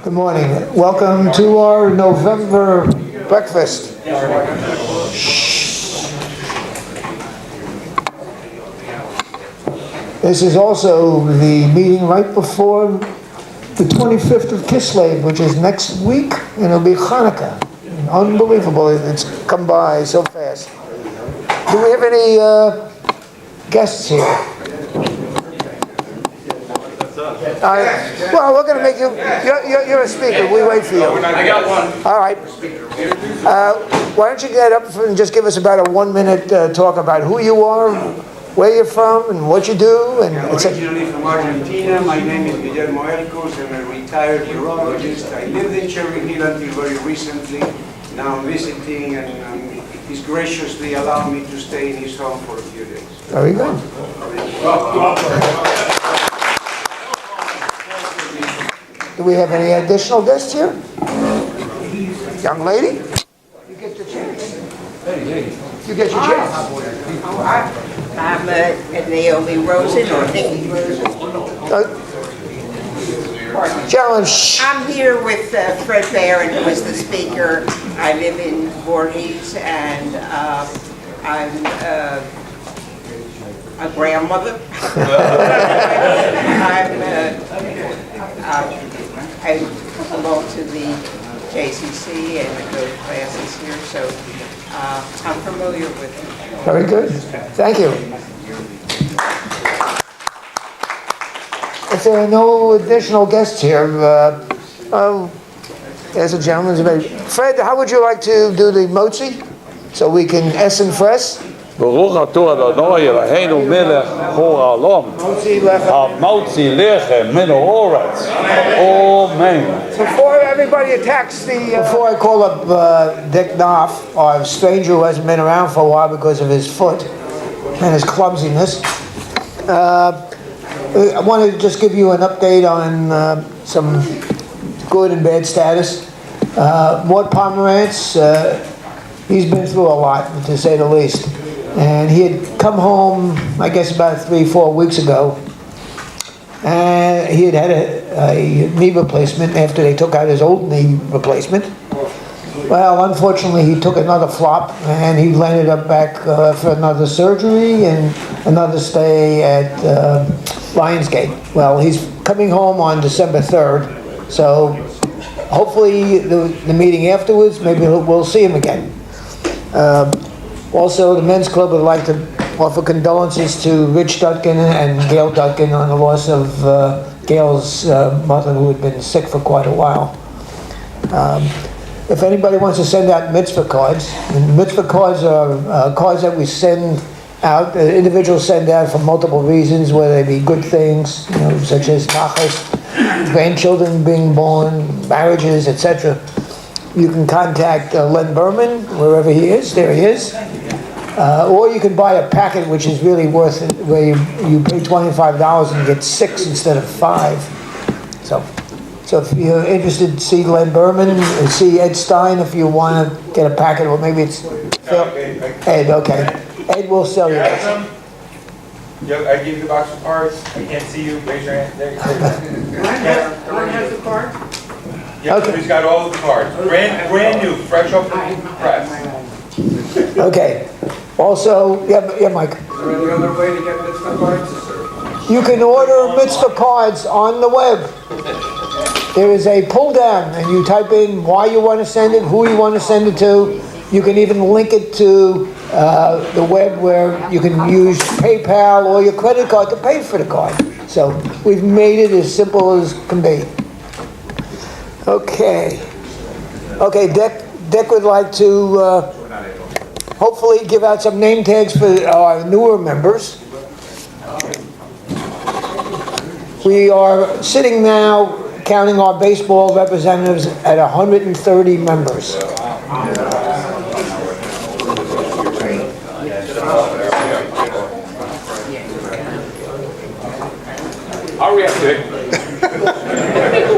Good morning. Welcome to our November breakfast. This is also the meeting right before the 25th of Kislev, which is next week, and it'll be Hanukkah. Unbelievable, it's come by so fast. Do we have any guests here? Well, we're going to make you, you're a speaker, we wait for you. I got one. All right. Why don't you get up and just give us about a 1-minute talk about who you are, where you're from, and what you do, and Originally from Argentina, my name is Guillermo Elcos, I'm a retired urologist. I lived in Cherry Hill until very recently. Now I'm visiting, and he's graciously allowed me to stay in his home for a few days. very good. Do we have any additional guests here? Young lady? You get your chance. You get your chance. I'm Naomi Rosen, or Nikki Rosen. Gentlemen, shh. I'm here with Fred Behrend, who is the speaker. I live in Voorhees, and I'm a grandmother. I belong to the JCC and I go to classes here, so I'm familiar with it. Very good. Thank you. If there are no additional guests here, there's a gentleman's about. Fred, how would you like to do the motzi? So we can essen fresh? Baruch atah Adonai Eloheinu melech haolam hamotzi lechem min haaretz. Amen. Before everybody attacks Before I call up Dick Knopf, our stranger who hasn't been around for a while because of his foot and his clumsiness, I want to just give you an update on some good and bad status. Mort Pomerantz, he's been through a lot, to say the least. And he had come home, I guess about 3-4 weeks ago, and he had a knee replacement after they took out his old knee replacement. Well, unfortunately, he took another flop, and he landed up back for another surgery and another stay at Lionsgate. Well, he's coming home on December 3rd, so hopefully the meeting afterwards, maybe we'll see him again. Also, the men's club would like to offer condolences to Rich Dutkin and Gail Dutkin on the loss of Gail's mother, who had been sick for quite a while. If anybody wants to send out mitzvah cards, and mitzvah cards are cards that we send out, individuals send out for multiple reasons, whether they be good things, such as nachas, grandchildren being born, marriages, etc. You can contact Len Berman, wherever he is. There he is. Or you can buy a packet, which is really worth it, where you pay $25 and get 6 instead of 5. So if you're interested, see Len Berman, or see Ed Stein if you want to get a packet, or maybe it's Ed. Okay, Ed will sell you this. I give you the box of cards. I can't see you. Raise your hand. There you go. One has the card? Yeah, Okay. He's got all of the cards. Brand new, fresh off the press. Okay. Also, yeah, Mike. Is there any other way to get mitzvah cards? You can order mitzvah cards on the web. There is a pull down, and you type in why you want to send it, who you want to send it to. You can even link it to the web where you can use PayPal or your credit card to pay for the card. So we've made it as simple as can be. Okay, Dick would like to hopefully give out some name tags for our newer members. We are sitting now, counting our baseball representatives, at 130 members. Hurry up, Dick.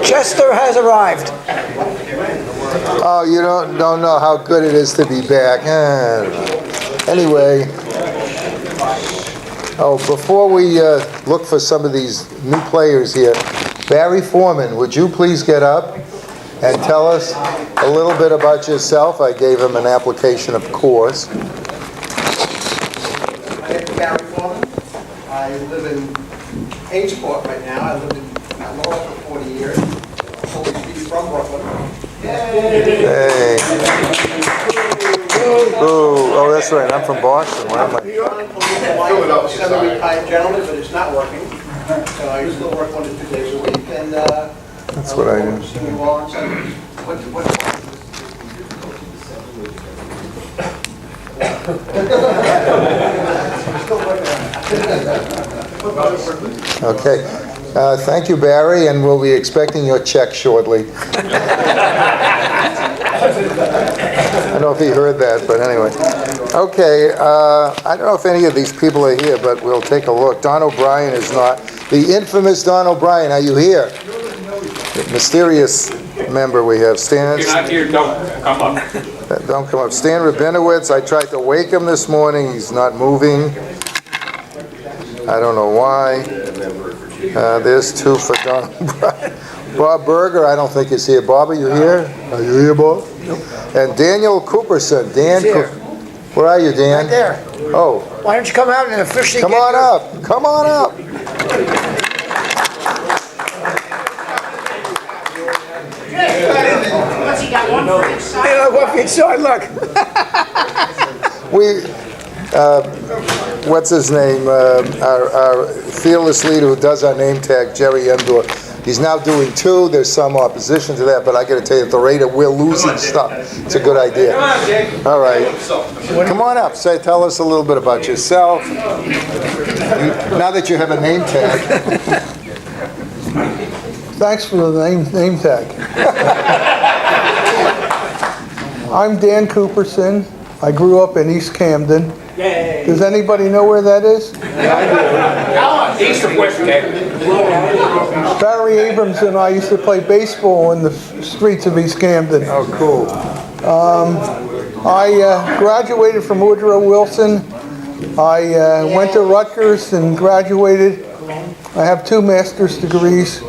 Chester has arrived. Oh, you don't know how good it is to be back. Anyway, before we look for some of these new players here, Barry Foreman, would you please get up? and tell us a little bit about yourself. I gave him an application, of course. My name is Barry Foreman. I live in Amesport right now. I lived in Laurel for 40 years. He's from Brooklyn. Hey. Oh, that's right. I'm from Boston. Where am I? I'm a semi-retired gentleman, but it's not working. So I still work 1 to 2 days a week, and That's what I do. see you all on Sundays. Okay. Thank you, Barry, and we'll be expecting your check shortly. I don't know if he heard that, but anyway. Okay, I don't know if any of these people are here, but we'll take a look. Don O'Brien is not. The infamous Don O'Brien, are you here? The mysterious member we have. Stan. If you're not here, don't come up. Don't come up. Stan Rabinowitz, I tried to wake him this morning. He's not moving. I don't know why. There's 2 for Don O'Brien. Bob Berger, I don't think is here. Bob, are you here? Are you here, Bob? Nope. And Daniel Cooperson. Dan, He's here. where are you, Dan? Right there. Oh, Why don't you come out and officially come get on your- up. Come on up. What's he got, one for each side? Hey, look, what for each side, look. We, what's his name? Our fearless leader who does our name tag, Jerry Endor. He's now doing 2. There's some opposition to that, but I got to tell you, at the rate of we're losing stuff, it's a good idea. Come on, Jake. All right. Come on up. Tell us a little bit about yourself. Now that you have a name tag. Thanks for the name tag. I'm Dan Cooperson. I grew up in East Camden. Does anybody know where that is? East of West Camden. Barry Abrams and I used to play baseball in the streets of East Camden. Oh, cool. I graduated from Woodrow Wilson. I went to Rutgers and graduated. I have 2 master's degrees.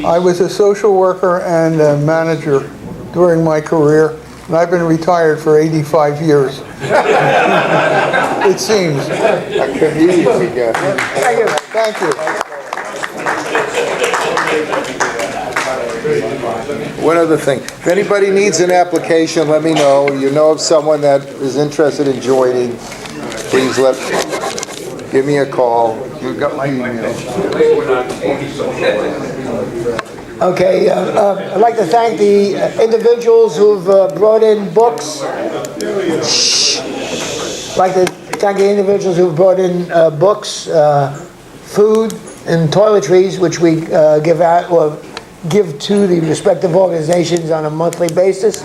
I was a social worker and a manager during my career, and I've been retired for 85 years. It seems. A community guy. Thank you. One other thing. If anybody needs an application, let me know. You know of someone that is interested in joining, please give me a call. You've got my email. Okay, I'd like to thank the individuals who've brought in books. I'd like to thank the individuals who've brought in books, food, and toiletries, which we give out or give to the respective organizations on a monthly basis.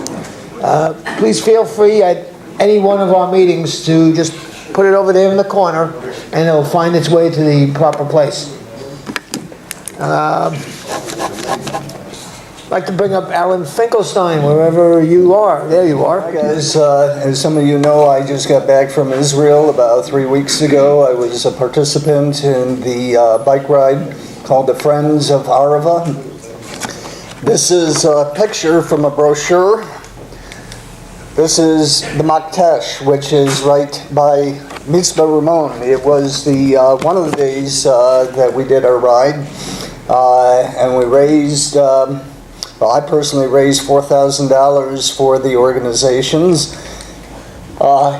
Please feel free at any one of our meetings to just put it over there in the corner, and it'll find its way to the proper place. I'd like to bring up Alan Finkelstein, wherever you are. There you are. Hi guys, as some of you know, I just got back from Israel about 3 weeks ago. I was a participant in the bike ride called the Friends of Arve. This is a picture from a brochure. This is the Maktesh, which is right by Mitzvah Ramon. It was the one of the days that we did our ride, and we raised. Well, I personally raised $4,000 for the organizations.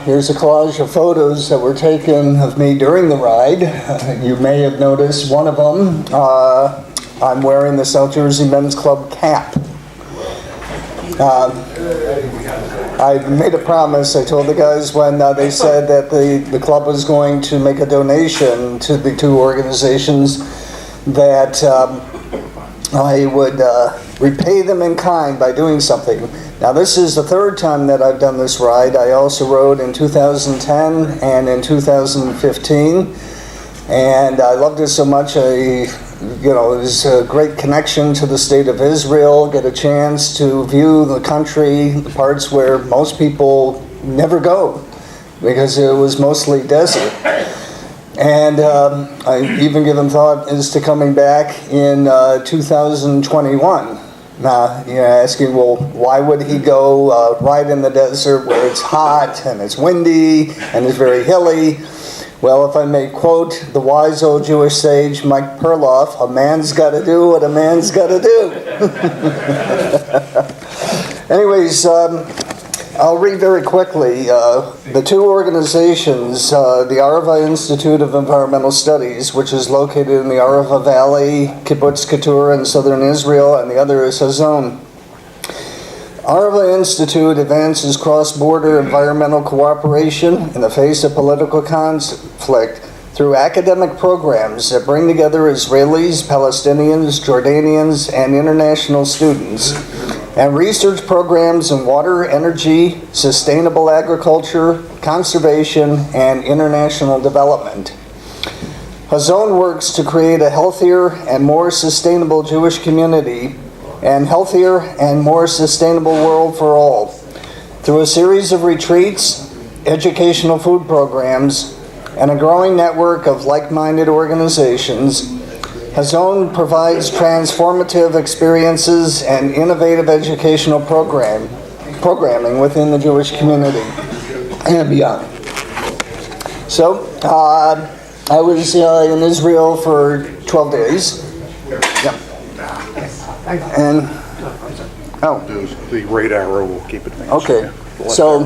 Here's a collage of photos that were taken of me during the ride. You may have noticed one of them. I'm wearing the South Jersey Men's Club cap. I made a promise. I told the guys when they said that the club was going to make a donation to the 2 organizations that I would repay them in kind by doing something. Now this is the 3rd time that I've done this ride. I also rode in 2010 and in 2015, and I loved it so much. It was a great connection to the state of Israel, get a chance to view the country, the parts where most people never go because it was mostly desert. And I even given thought as to coming back in 2021. Now, you're asking, well, why would he go ride in the desert where it's hot and it's windy and it's very hilly? Well, if I may quote the wise old Jewish sage Mike Perloff, a man's got to do what a man's got to do. Anyways, I'll read very quickly. The two organizations, the Arve Institute of Environmental Studies, which is located in the Arve Valley, Kibbutz Keturah in southern Israel, and the other is Hazon. Arve Institute advances cross-border environmental cooperation in the face of political conflict through academic programs that bring together Israelis, Palestinians, Jordanians, and international students, and research programs in water, energy, sustainable agriculture, conservation, and international development. Hazon works to create a healthier and more sustainable Jewish community and healthier and more sustainable world for all. Through a series of retreats, educational food programs, and a growing network of like-minded organizations, Hazon provides transformative experiences and innovative educational programming within the Jewish community and beyond. So, I was in Israel for 12 days. Yeah. And, The right arrow will keep it. okay. So,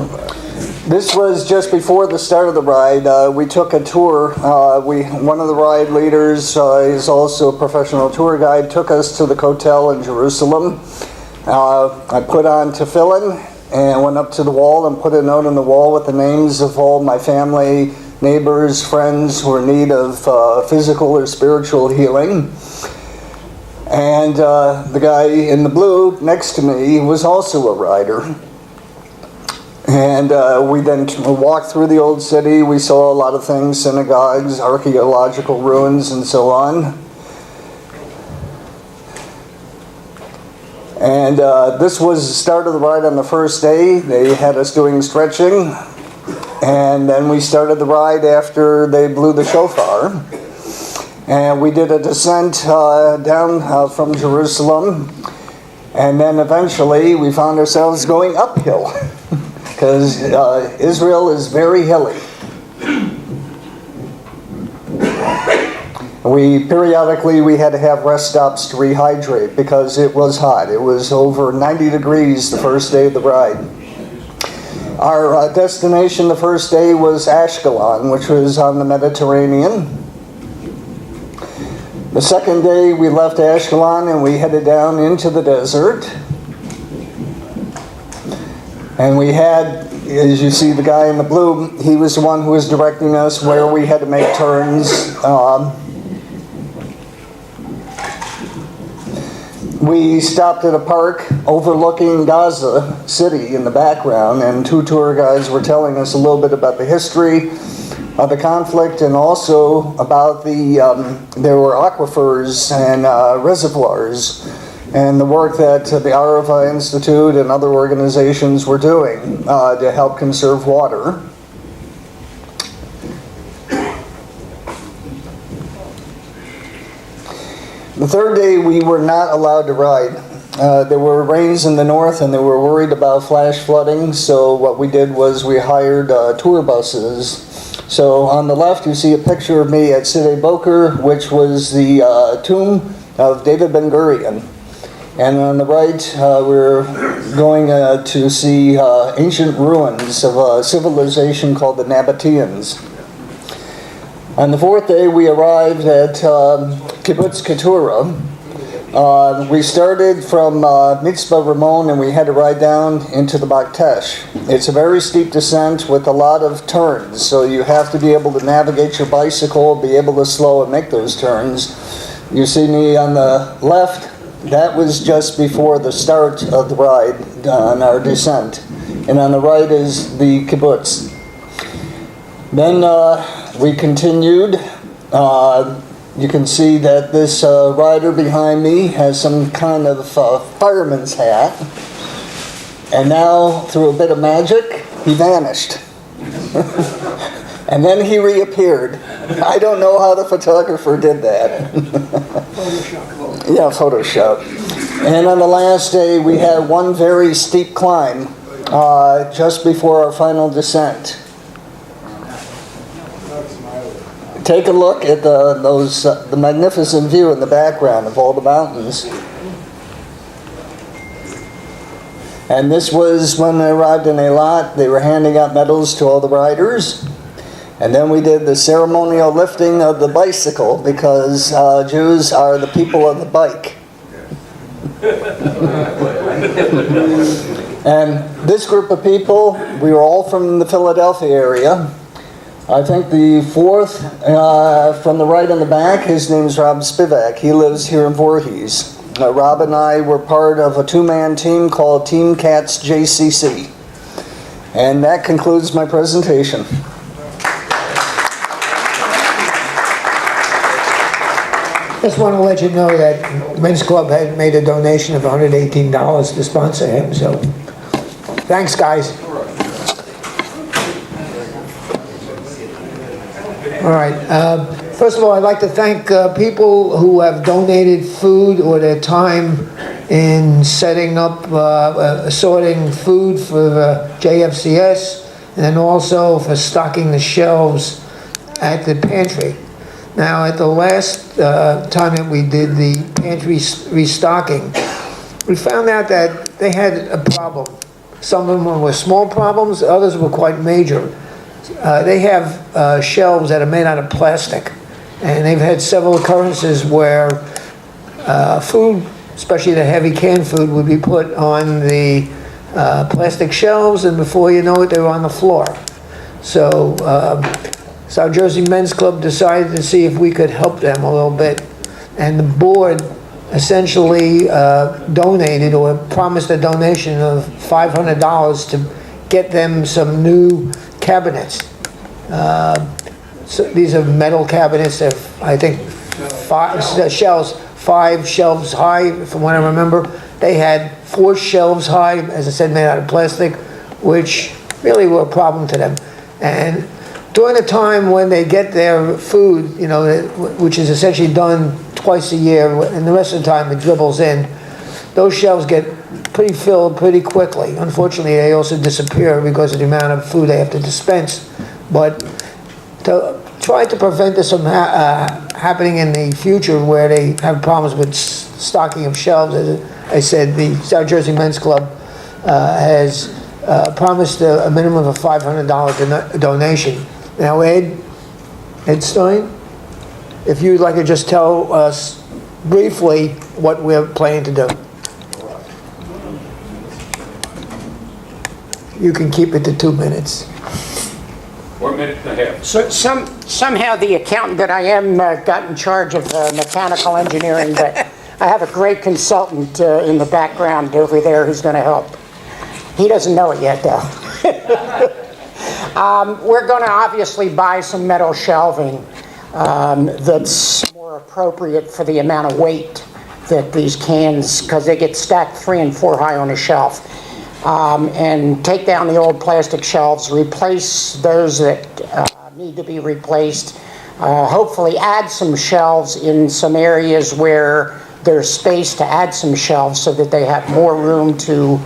this was just before the start of the ride. We took a tour. One of the ride leaders is also a professional tour guide, took us to the hotel in Jerusalem. I put on tefillin and went up to the wall and put a note on the wall with the names of all my family, neighbors, friends who are in need of physical or spiritual healing. And the guy in the blue next to me was also a rider. And we then walked through the old city. We saw a lot of things, synagogues, archaeological ruins, and so on. And this was the start of the ride on the first day. They had us doing stretching. And then we started the ride after they blew the shofar. And we did a descent down from Jerusalem. And then eventually we found ourselves going uphill. Because Israel is very hilly. Periodically we had to have rest stops to rehydrate because it was hot. It was over 90 degrees the first day of the ride. Our destination the first day was Ashkelon, which was on the Mediterranean. The second day we left Ashkelon and we headed down into the desert. And we had, as you see the guy in the blue, he was the one who was directing us where we had to make turns. We stopped at a park overlooking Gaza City in the background, and two tour guides were telling us a little bit about the history of the conflict and also about there were aquifers and reservoirs and the work that the Arve Institute and other organizations were doing to help conserve water. The third day we were not allowed to ride. There were rains in the north and they were worried about flash flooding, so what we did was we hired tour buses. So on the left you see a picture of me at Sde Boker, which was the tomb of David Ben-Gurion. And on the right we're going to see ancient ruins of a civilization called the Nabateans. On the fourth day, we arrived at Kibbutz Keturah. We started from Mitzvah Ramon and we had to ride down into the Baktesh. It's a very steep descent with a lot of turns, so you have to be able to navigate your bicycle, be able to slow and make those turns. You see me on the left, that was just before the start of the ride on our descent. And on the right is the kibbutz. Then we continued. You can see that this rider behind me has some kind of fireman's hat. And now, through a bit of magic, he vanished. And then he reappeared. I don't know how the photographer did that. Yeah, Photoshop. And on the last day, we had one very steep climb just before our final descent. Take a look at the magnificent view in the background of all the mountains. And this was when I arrived in Eilat. They were handing out medals to all the riders. And then we did the ceremonial lifting of the bicycle, because Jews are the people of the bike. And this group of people, we were all from the Philadelphia area. I think the fourth from the right in the back, his name is Rob Spivak. He lives here in Voorhees. Rob and I were part of a two-man team called Team Cats JCC. And that concludes my presentation. Just want to let you know that Men's Club had made a donation of $118 to sponsor him, so thanks, guys. All right. First of all, I'd like to thank people who have donated food or their time in setting up, sorting food for JFCS, and then also for stocking the shelves at the pantry. Now, at the last time that we did the pantry restocking, we found out that they had a problem. Some of them were small problems, others were quite major. They have shelves that are made out of plastic, and they've had several occurrences where food, especially the heavy canned food, would be put on the plastic shelves, and before you know it, they were on the floor. So South Jersey Men's Club decided to see if we could help them a little bit, and the board essentially donated or promised a donation of $500 to get them some new cabinets. So these are metal cabinets. They're, I think, five shelves high, from what I remember. They had 4 shelves high, as I said, made out of plastic, which really were a problem to them. And during the time when they get their food, you know, which is essentially done twice a year, and the rest of the time it dribbles in, those shelves get pretty filled pretty quickly. Unfortunately, they also disappear because of the amount of food they have to dispense. But to try to prevent this from happening in the future, where they have problems with stocking of shelves, as I said, the South Jersey Men's Club has promised a minimum of a $500 donation. Now, Ed Stein, if you'd like to just tell us briefly what we're planning to do. You can keep it to 2 minutes. 1 minute and a half. So somehow the accountant that I am got in charge of mechanical engineering, but I have a great consultant in the background over there who's going to help. He doesn't know it yet, though. We're going to obviously buy some metal shelving that's more appropriate for the amount of weight that these cans, because they get stacked 3 and 4 high on a shelf. And take down the old plastic shelves, replace those that need to be replaced, hopefully add some shelves in some areas where there's space to add some shelves so that they have more room to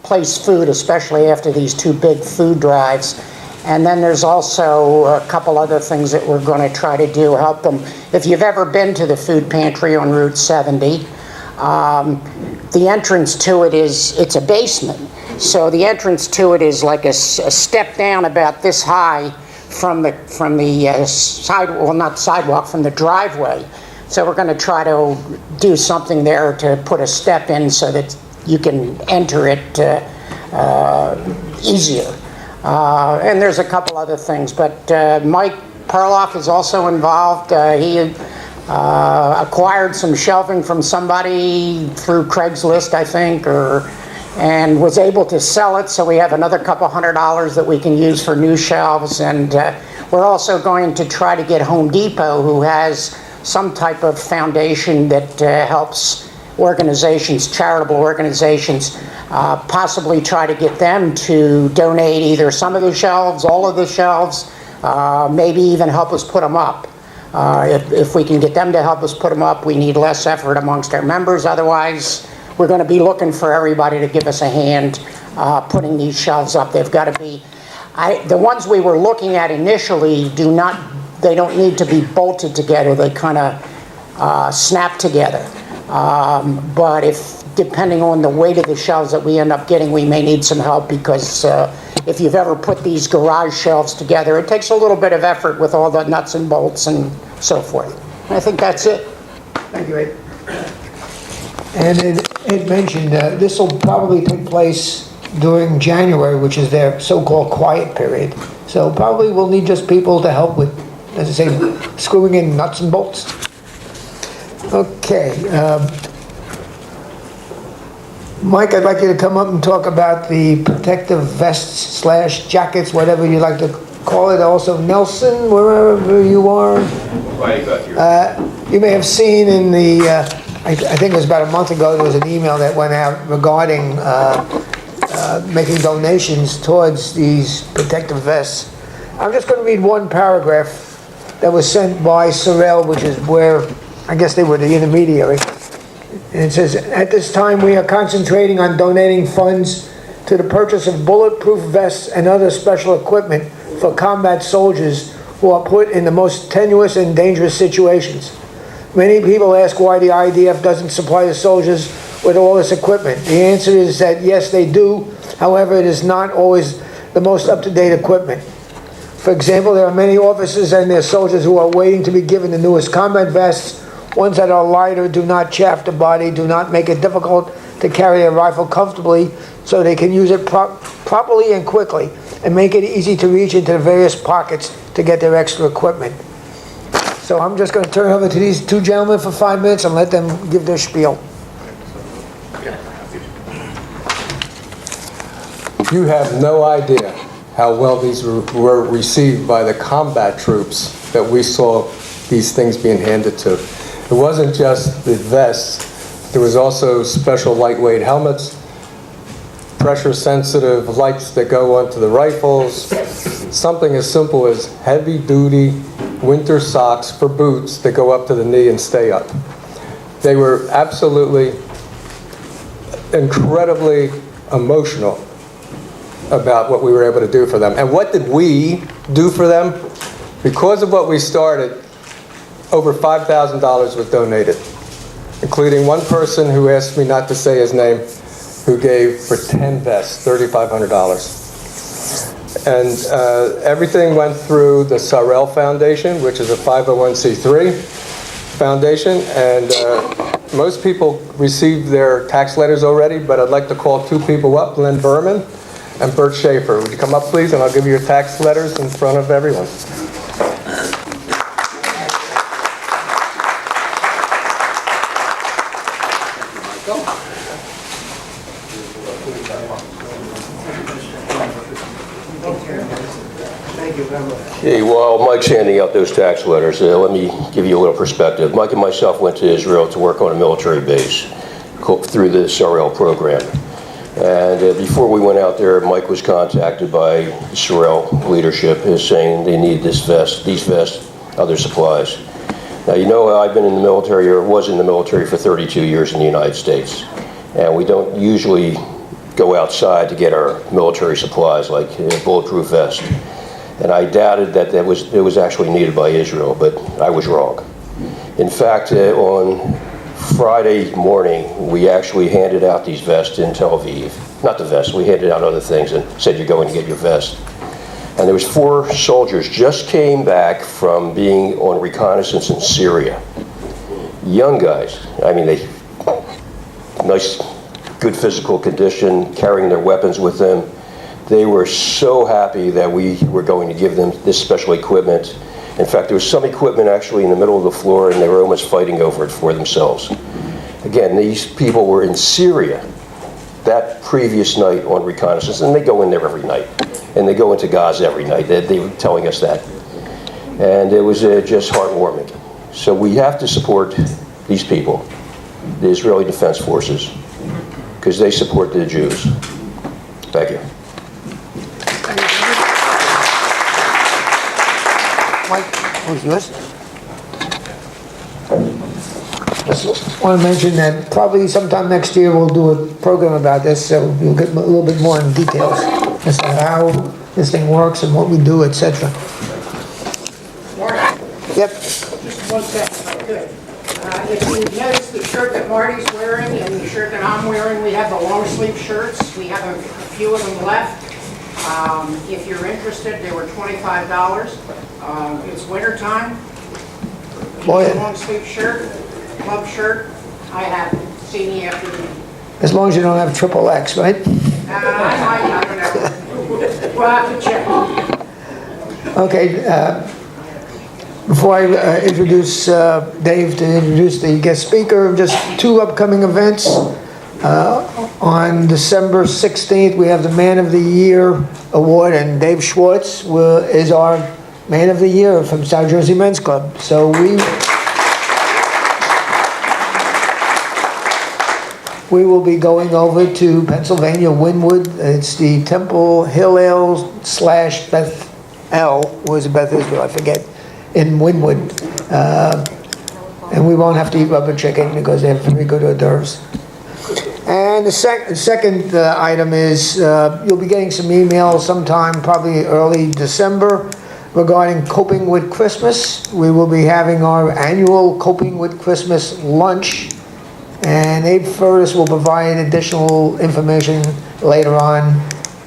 place food, especially after these 2 big food drives. And then there's also a couple other things that we're going to try to do, help them. If you've ever been to the food pantry on Route 70, the entrance to it it's a basement. So the entrance to it is like a step down about this high from the sidewalk, well, not sidewalk, from the driveway. So we're going to try to do something there to put a step in so that you can enter it easier. And there's a couple other things, but Mike Perloff is also involved. He acquired some shelving from somebody through Craigslist, I think, and was able to sell it, so we have another couple $100 that we can use for new shelves. And we're also going to try to get Home Depot, who has some type of foundation that helps organizations, charitable organizations, possibly try to get them to donate either some of the shelves, all of the shelves, maybe even help us put them up. If we can get them to help us put them up, we need less effort amongst our members. Otherwise, we're going to be looking for everybody to give us a hand putting these shelves up. They've got to be, the ones we were looking at initially they don't need to be bolted together. They kind of snap together. But depending on the weight of the shelves that we end up getting, we may need some help, because if you've ever put these garage shelves together, it takes a little bit of effort with all the nuts and bolts and so forth. I think that's it. Thank you, Ed. And it mentioned this will probably take place during January, which is their so-called quiet period. So probably we'll need just people to help with, as I say, screwing in nuts and bolts. Okay. Mike, I'd like you to come up and talk about the protective vests / jackets, whatever you like to call it. Also, Nelson, wherever you are. You may have seen in the, I think it was about a month ago, there was an email that went out regarding making donations towards these protective vests. I'm just going to read one paragraph that was sent by Sorrell, which is where, I guess they were the intermediary. And it says, at this time we are concentrating on donating funds to the purchase of bulletproof vests and other special equipment for combat soldiers who are put in the most tenuous and dangerous situations. Many people ask why the IDF doesn't supply the soldiers with all this equipment. The answer is that yes, they do. However, it is not always the most up-to-date equipment. For example, there are many officers and their soldiers who are waiting to be given the newest combat vests. Ones that are lighter, do not chafe the body, do not make it difficult to carry a rifle comfortably, so they can use it properly and quickly, and make it easy to reach into the various pockets to get their extra equipment. So I'm just going to turn it over to these two gentlemen for 5 minutes and let them give their spiel. You have no idea how well these were received by the combat troops that we saw these things being handed to. It wasn't just the vests, there was also special lightweight helmets, pressure-sensitive lights that go onto the rifles, something as simple as heavy-duty winter socks for boots that go up to the knee and stay up. They were absolutely, incredibly emotional about what we were able to do for them. And what did we do for them? Because of what we started, over $5,000 was donated, including one person who asked me not to say his name, who gave for 10 vests, $3,500. And everything went through the Sorrell Foundation, which is a 501c3 foundation, and most people received their tax letters already, but I'd like to call two people up, Lynn Berman and Bert Schaefer. Would you come up, please, and I'll give you your tax letters in front of everyone. Okay, while Mike's handing out those tax letters, let me give you a little perspective. Mike and myself went to Israel to work on a military base through the Sorrell program. And before we went out there, Mike was contacted by the Sorrell leadership saying they need this vest, these vests, other supplies. Now, you know, I've been in the military, or was in the military for 32 years in the United States. And we don't usually go outside to get our military supplies like a bulletproof vest. And I doubted that it was actually needed by Israel, but I was wrong. In fact, on Friday morning, we actually handed out these vests in Tel Aviv. Not the vests, we handed out other things and said, you're going to get your vest. And there was 4 soldiers just came back from being on reconnaissance in Syria. Young guys, I mean, they nice, good physical condition, carrying their weapons with them. They were so happy that we were going to give them this special equipment. In fact, there was some equipment actually in the middle of the floor, and they were almost fighting over it for themselves. Again, these people were in Syria that previous night on reconnaissance, and they go in there every night. And they go into Gaza every night. They were telling us that. And it was just heartwarming. So we have to support these people, the Israeli Defense Forces, because they support the Jews. Thank you. Mike, who's yours? Just want to mention that probably sometime next year we'll do a program about this, so we'll get a little bit more in details as to how this thing works and what we do, etc. Yep. Just one second, if I could. If you notice the shirt that Marty's wearing and the shirt that I'm wearing, we have the long sleeve shirts. We have a few of them left. If you're interested, they were $25. It's winter time. Boy. Long sleeve shirt, club shirt. I have it. See me after the... As long as you don't have triple X, right? I don't know. We'll have to check. Okay, before I introduce Dave to introduce the guest speaker, just two upcoming events. On December 16th, we have the Man of the Year Award, and Dave Schwartz is our Man of the Year from South Jersey Men's Club. So we will be going over to Pennsylvania, Wynwood. It's the Temple Hillel / Bethel, or is it Beth Israel? I forget. In Wynwood. And we won't have to eat rubber chicken because they have very good hors d'oeuvres. And the second item is you'll be getting some emails sometime, probably early December, regarding Coping with Christmas. We will be having our annual Coping with Christmas lunch, and Abe Furtis will provide additional information later on,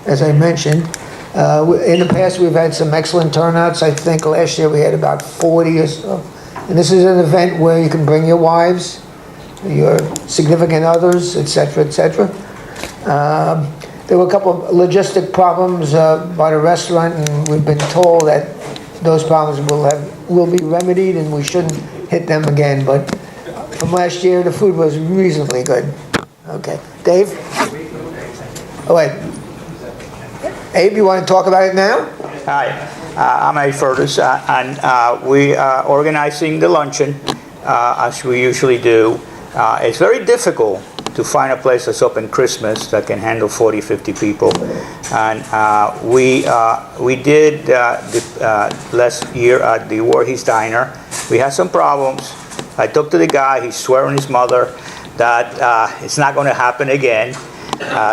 as I mentioned. In the past, we've had some excellent turnouts. I think last year we had about 40 or so. And this is an event where you can bring your wives, your significant others, etc., etc. There were a couple of logistic problems by the restaurant, and we've been told that those problems will be remedied, and we shouldn't hit them again. But from last year, the food was reasonably good. Okay, Dave. Oh wait, Abe, you want to talk about it now? Hi, I'm Abe Furtis, and we are organizing the luncheon as we usually do. It's very difficult to find a place that's open Christmas that can handle 40, 50 people. And we did last year at the Voorhees Diner. We had some problems. I talked to the guy, he's swearing his mother that it's not going to happen again.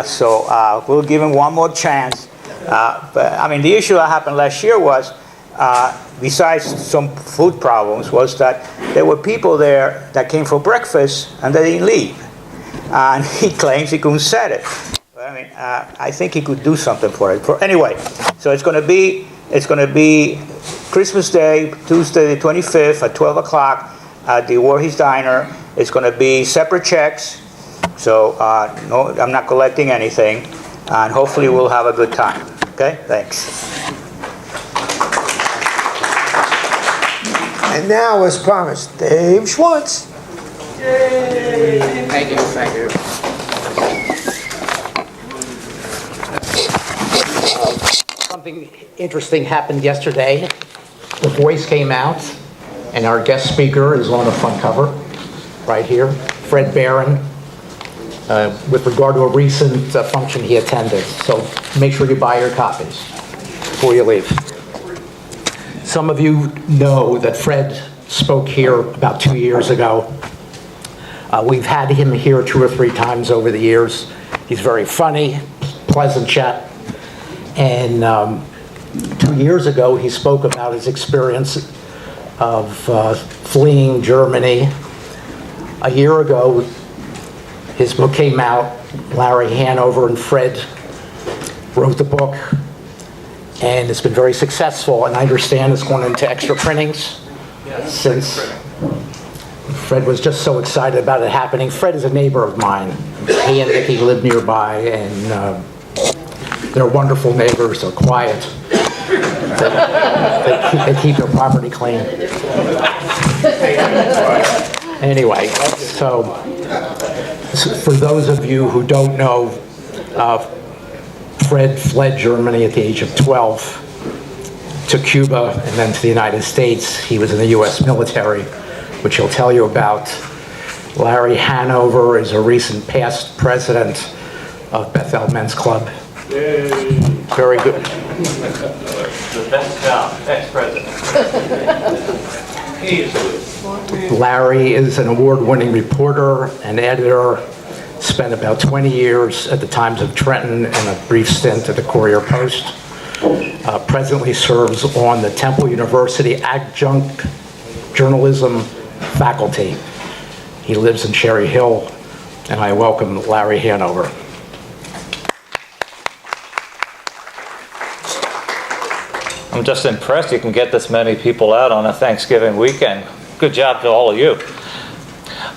So we'll give him one more chance. But I mean, the issue that happened last year was, besides some food problems, was that there were people there that came for breakfast and they didn't leave. And he claims he couldn't set it. But I mean, I think he could do something for it. Anyway, so it's going to be Christmas Day, Tuesday the 25th at 12 o'clock at the Voorhees Diner. It's going to be separate checks, so no, I'm not collecting anything, and hopefully we'll have a good time. Okay, thanks. And now, as promised, Dave Schwartz. Yay! Thank you. Something interesting happened yesterday. The Voice came out, and our guest speaker is on the front cover, right here, Fred Behrend, with regard to a recent function he attended. So make sure you buy your copies before you leave. Some of you know that Fred spoke here about 2 years ago. We've had him here 2 or 3 times over the years. He's very funny, pleasant chap. And 2 years ago, he spoke about his experience of fleeing Germany. A year ago, his book came out. Larry Hanover and Fred wrote the book. And it's been very successful, and I understand it's going into extra printings since Fred was just so excited about it happening. Fred is a neighbor of mine. He and Vicki live nearby, and they're wonderful neighbors. They're quiet. They keep their property clean. Anyway, so for those of you who don't know, Fred fled Germany at the age of 12 to Cuba and then to the United States. He was in the U.S. military, which he'll tell you about. Larry Hanover is a recent past president of Bethel Men's Club. Yay. Very good. The best job, ex-president. He is good. Larry is an award-winning reporter and editor, spent about 20 years at the Times of Trenton and a brief stint at the Courier Post. Presently serves on the Temple University Adjunct Journalism faculty. He lives in Cherry Hill, and I welcome Larry Hanover. I'm just impressed you can get this many people out on a Thanksgiving weekend. Good job to all of you.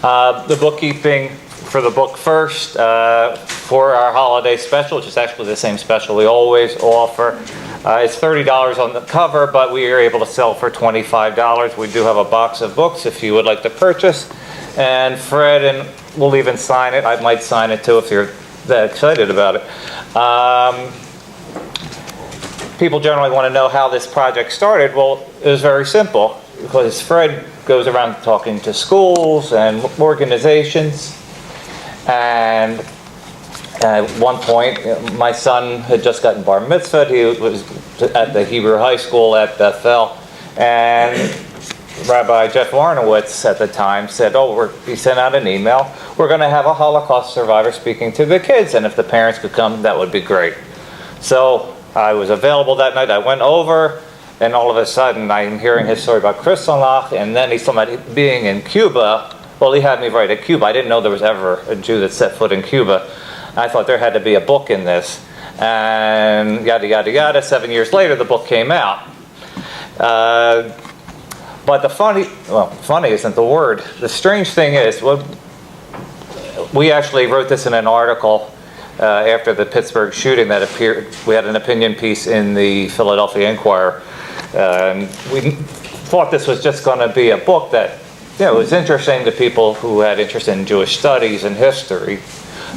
The bookkeeping for the book first, for our holiday special, which is actually the same special we always offer. It's $30 on the cover, but we are able to sell for $25. We do have a box of books if you would like to purchase. And Fred and we'll even sign it. I might sign it too if you're that excited about it. People generally want to know how this project started. Well, it was very simple because Fred goes around talking to schools and organizations. And at one point, my son had just gotten bar mitzvah. He was at the Hebrew High School at Bethel. And Rabbi Jeff Warnowitz at the time said, he sent out an email, we're going to have a Holocaust survivor speaking to the kids, and if the parents could come, that would be great. So I was available that night. I went over, and all of a sudden, I'm hearing his story about Kristallnacht, and then he's talking about being in Cuba. Well, he had me right at Cuba. I didn't know there was ever a Jew that set foot in Cuba. I thought there had to be a book in this. And yada, yada, yada. 7 years later, the book came out. But the funny isn't the word. The strange thing is, we actually wrote this in an article after the Pittsburgh shooting that appeared. We had an opinion piece in the Philadelphia Inquirer. And we thought this was just going to be a book that was interesting to people who had interest in Jewish studies and history.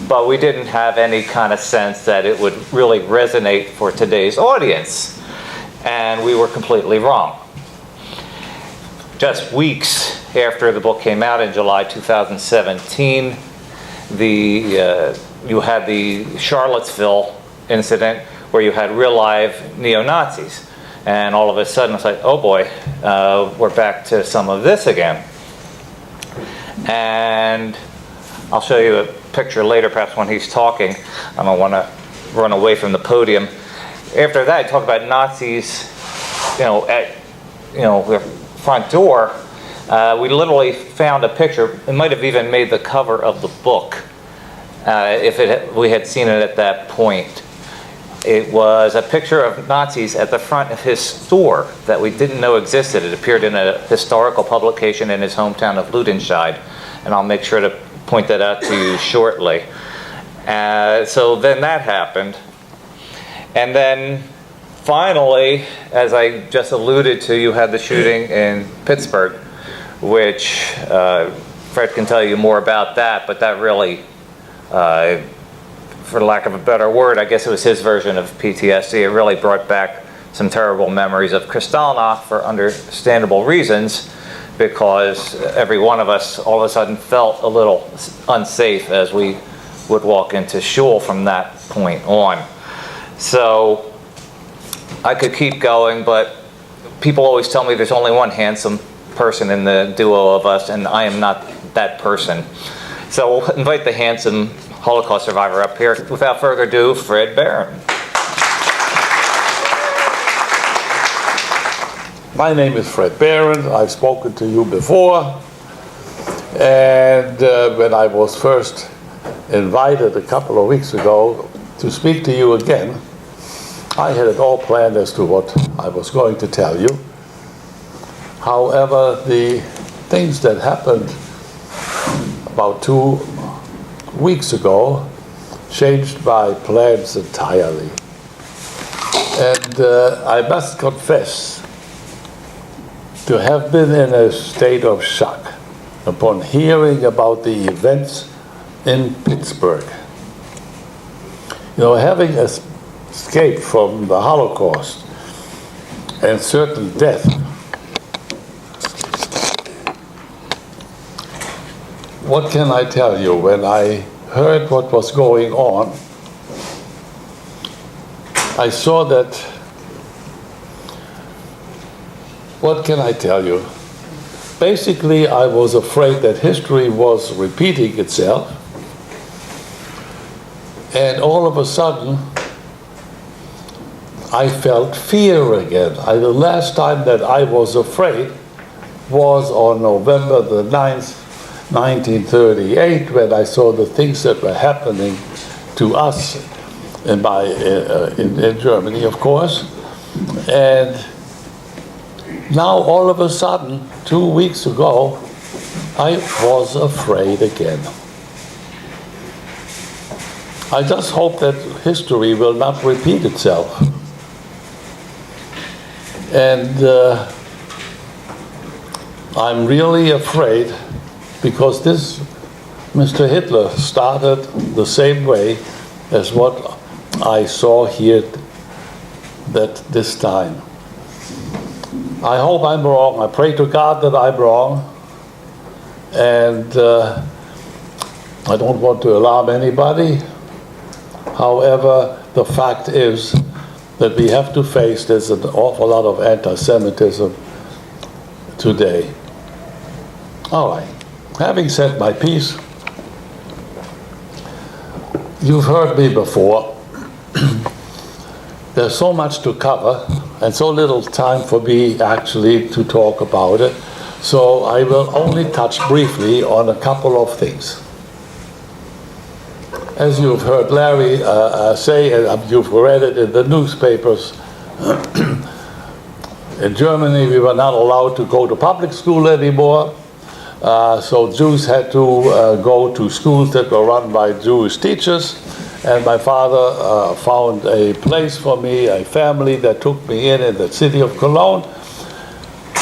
But we didn't have any kind of sense that it would really resonate for today's audience. And we were completely wrong. Just weeks after the book came out in July 2017, you had the Charlottesville incident where you had real live neo-Nazis. And all of a sudden it's like, oh boy, we're back to some of this again. And I'll show you a picture later, perhaps when he's talking. I don't want to run away from the podium. After that, I talk about Nazis, at the front door. We literally found a picture. It might have even made the cover of the book if we had seen it at that point. It was a picture of Nazis at the front of his store that we didn't know existed. It appeared in a historical publication in his hometown of Ludenscheid, and I'll make sure to point that out to you shortly. So then that happened. And then finally, as I just alluded to, you had the shooting in Pittsburgh, which Fred can tell you more about that, but that really, for lack of a better word, I guess it was his version of PTSD. It really brought back some terrible memories of Kristallnacht for understandable reasons, because every one of us all of a sudden felt a little unsafe as we would walk into shul from that point on. So I could keep going, but people always tell me there's only one handsome person in the duo of us, and I am not that person. So we'll invite the handsome Holocaust survivor up here. Without further ado, Fred Behrend. My name is Fred Behrend. I've spoken to you before. And when I was first invited a couple of weeks ago to speak to you again, I had it all planned as to what I was going to tell you. However, the things that happened about 2 weeks ago changed my plans entirely. And I must confess to have been in a state of shock upon hearing about the events in Pittsburgh. Having escaped from the Holocaust and certain death, what can I tell you? When I heard what was going on, I saw that, what can I tell you? basically I was afraid that history was repeating itself. And all of a sudden, I felt fear again. The last time that I was afraid was on November the 9th, 1938, when I saw the things that were happening to us in Germany, of course. And now all of a sudden, 2 weeks ago, I was afraid again. I just hope that history will not repeat itself. And I'm really afraid, because this Mr. Hitler started the same way as what I saw here this time. I hope I'm wrong. I pray to God that I'm wrong. And I don't want to alarm anybody. However, the fact is that we have to face there's an awful lot of anti-Semitism today. All right. Having said my piece, you've heard me before. There's so much to cover and so little time for me actually to talk about it. So I will only touch briefly on a couple of things. As you've heard Larry say, and you've read it in the newspapers, in Germany we were not allowed to go to public school anymore. So Jews had to go to schools that were run by Jewish teachers. And my father found a place for me, a family that took me in the city of Cologne.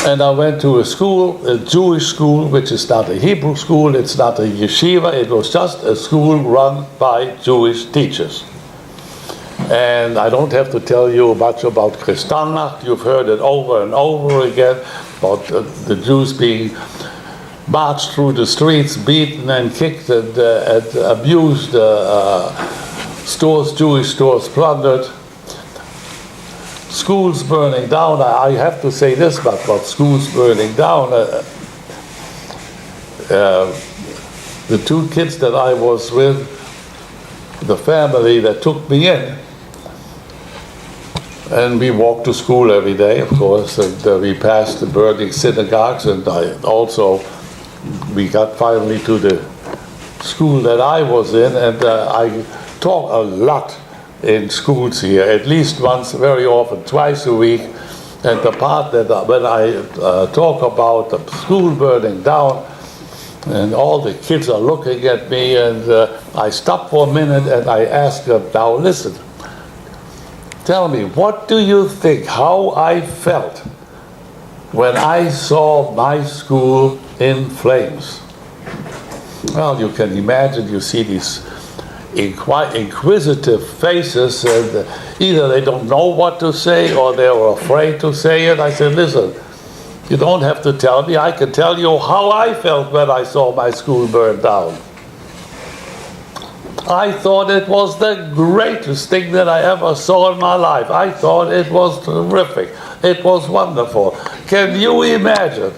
And I went to a school, a Jewish school, which is not a Hebrew school, it's not a yeshiva, it was just a school run by Jewish teachers. And I don't have to tell you much about Kristallnacht, you've heard it over and over again, about the Jews being marched through the streets, beaten and kicked and abused, stores, Jewish stores plundered, schools burning down. I have to say this about schools burning down. The two kids that I was with, the family that took me in, and we walked to school every day, of course, and we passed the burning synagogues, and we got finally to the school that I was in, and I talk a lot in schools here, at least once, very often, twice a week. And the part that when I talk about the school burning down, and all the kids are looking at me, and I stop for a minute and I ask them, now listen, tell me, what do you think, how I felt when I saw my school in flames? Well, you can imagine, you see these inquisitive faces, and either they don't know what to say or they were afraid to say it. I said, listen, you don't have to tell me. I can tell you how I felt when I saw my school burned down. I thought it was the greatest thing that I ever saw in my life. I thought it was terrific. It was wonderful. Can you imagine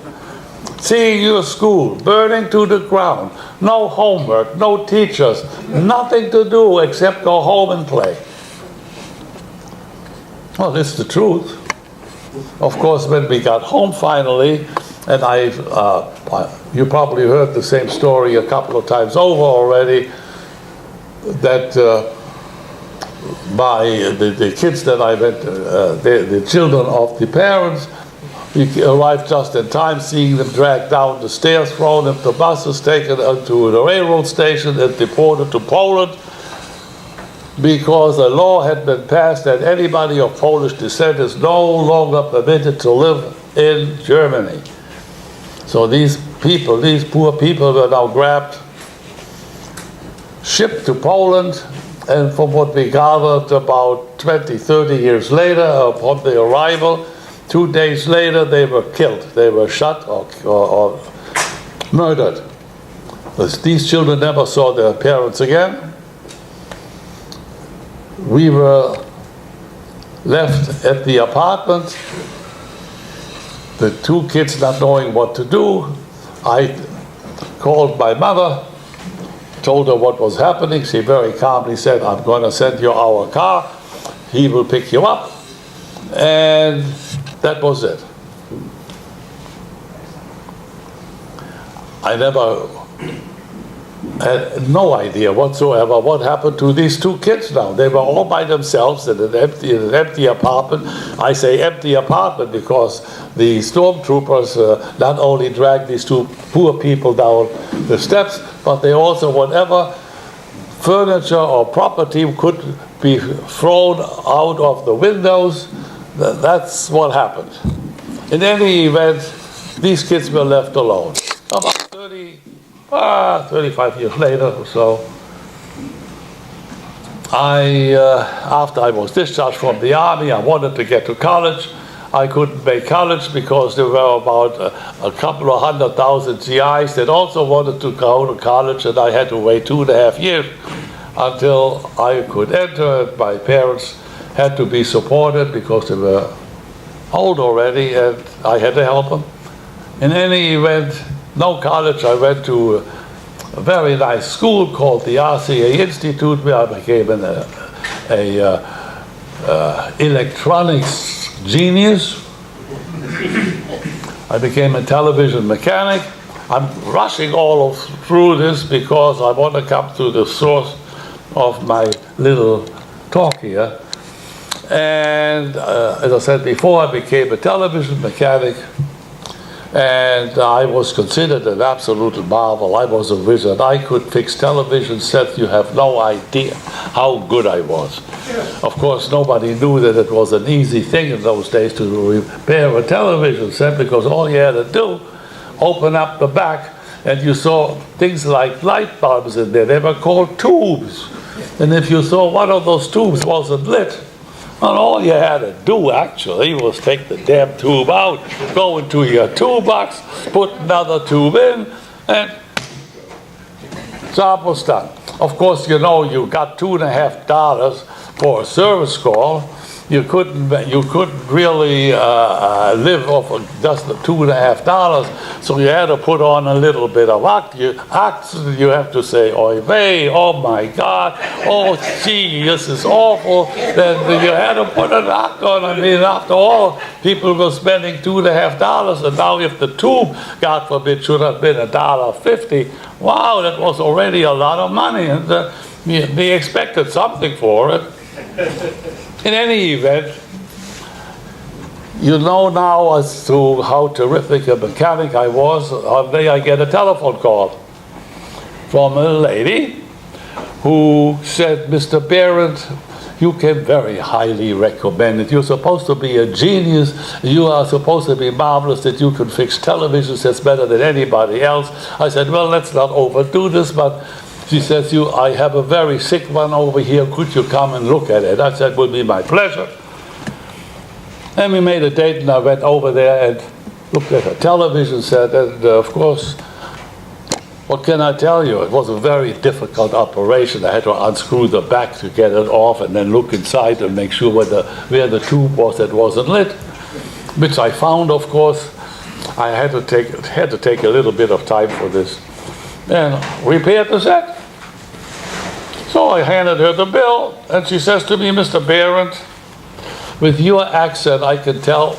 seeing your school burning to the ground? No homework, no teachers, nothing to do except go home and play. Well, this is the truth. Of course, when we got home finally, and you probably heard the same story a couple of times over already, that by the kids that I went, the children of the parents, we arrived just in time, seeing them dragged down the stairs, thrown into buses, taken to the railroad station and deported to Poland, because a law had been passed that anybody of Polish descent is no longer permitted to live in Germany. So these people, these poor people, were now grabbed, shipped to Poland, and from what we gathered, about 20, 30 years later, upon their arrival, 2 days later, they were killed. They were shot or murdered. These children never saw their parents again. We were left at the apartment the two kids not knowing what to do, I called my mother, told her what was happening. She very calmly said, I'm going to send you our car. He will pick you up. And that was it. I never had no idea whatsoever what happened to these two kids now. They were all by themselves in an empty apartment. I say empty apartment because the stormtroopers not only dragged these two poor people down the steps, but they also, whatever furniture or property could be thrown out of the windows, that's what happened. In any event, these kids were left alone. About 35 years later or so, after I was discharged from the army, I wanted to get to college. I couldn't make college because there were about a couple of 100,000 GIs that also wanted to go to college, and I had to wait 2.5 years until I could enter. My parents had to be supported because they were old already, and I had to help them. In any event, no college. I went to a very nice school called the RCA Institute, where I became an electronics genius. I became a television mechanic. I'm rushing all through this because I want to come to the source of my little talk here. And as I said before, I became a television mechanic. And I was considered an absolute marvel. I was a wizard. I could fix television sets. You have no idea how good I was. Of course, nobody knew that it was an easy thing in those days to repair a television set, because all you had to do, open up the back, and you saw things like light bulbs in there. They were called tubes. And if you saw one of those tubes wasn't lit, and all you had to do, actually, was take the damn tube out, go into your toolbox, put another tube in, and job was done. Of course, you know, you got $2.50 for a service call. You couldn't really live off of just the $2.50, so you had to put on a little bit of accent. You have to say, "Oy vey, oh my God, oh gee, this is awful." Then you had to put an act on. I mean, after all, people were spending $2.50, and now if the tube, God forbid, should have been $1.50, wow, that was already a lot of money, and they expected something for it. In any event, you know now as to how terrific a mechanic I was. One day I get a telephone call from a lady who said, "Mr. Behrend, you came very highly recommended. You're supposed to be a genius. You are supposed to be marvelous, that you can fix television sets better than anybody else." I said, "Well, let's not overdo this," but she says, "I have a very sick one over here. Could you come and look at it?" I said, "It would be my pleasure." And we made a date, and I went over there and looked at her television set. And of course, what can I tell you? It was a very difficult operation. I had to unscrew the back to get it off, and then look inside and make sure where the tube was that wasn't lit, which I found, of course. I had to take a little bit of time for this, and repaired the set. So I handed her the bill, and she says to me, "Mr. Behrend, with your accent, I can tell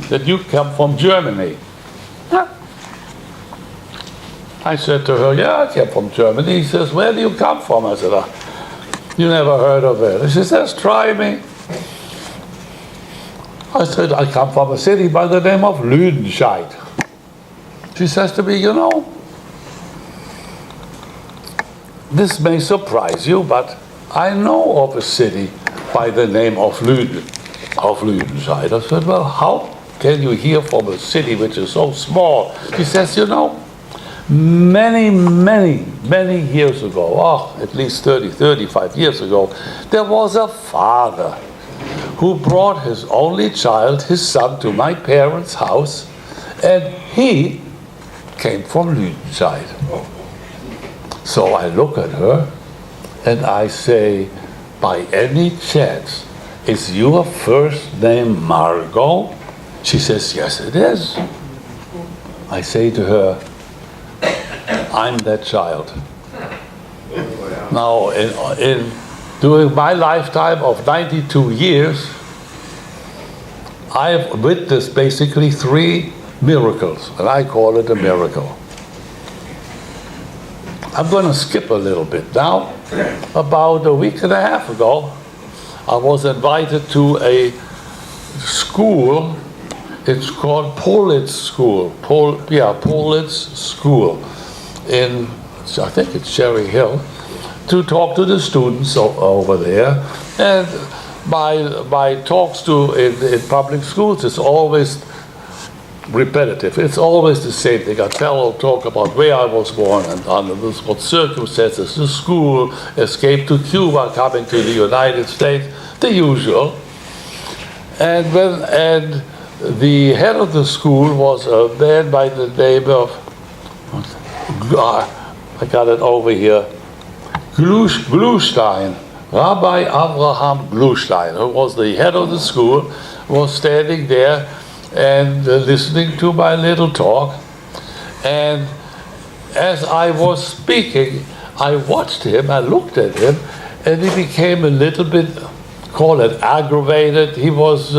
that you come from Germany." Huh? I said to her, "Yeah, I came from Germany." She says, "Where do you come from?" I said, "You never heard of it." And she says, "Try me." I said, "I come from a city by the name of Lüdenscheid." She says to me, "You know, this may surprise you, but I know of a city by the name of Lüdenscheid." I said, "Well, how can you hear from a city which is so small?" She says, "You know, many years ago, at least 35 years ago, there was a father who brought his only child, his son, to my parents' house, and he came from Lüdenscheid." So I look at her and I say, "By any chance, is your first name Margot?" She says, yes, it is. I say to her, I'm that child. Now, during my lifetime of 92 years, I've witnessed basically 3 miracles, and I call it a miracle. I'm going to skip a little bit now. About a week and a half ago, I was invited to a school. It's called Politz School. Politz School in, I think it's Cherry Hill, to talk to the students over there. And my talks in public schools is always repetitive. It's always the same thing. I talk about where I was born and under what circumstances the school escaped to Cuba, coming to the United States, the usual. And the head of the school was a man by the name of, I got it over here, Glühstein, Rabbi Abraham Glühstein, who was the head of the school, was standing there and listening to my little talk. And as I was speaking, I watched him, I looked at him, and he became a little bit, call it aggravated. He was,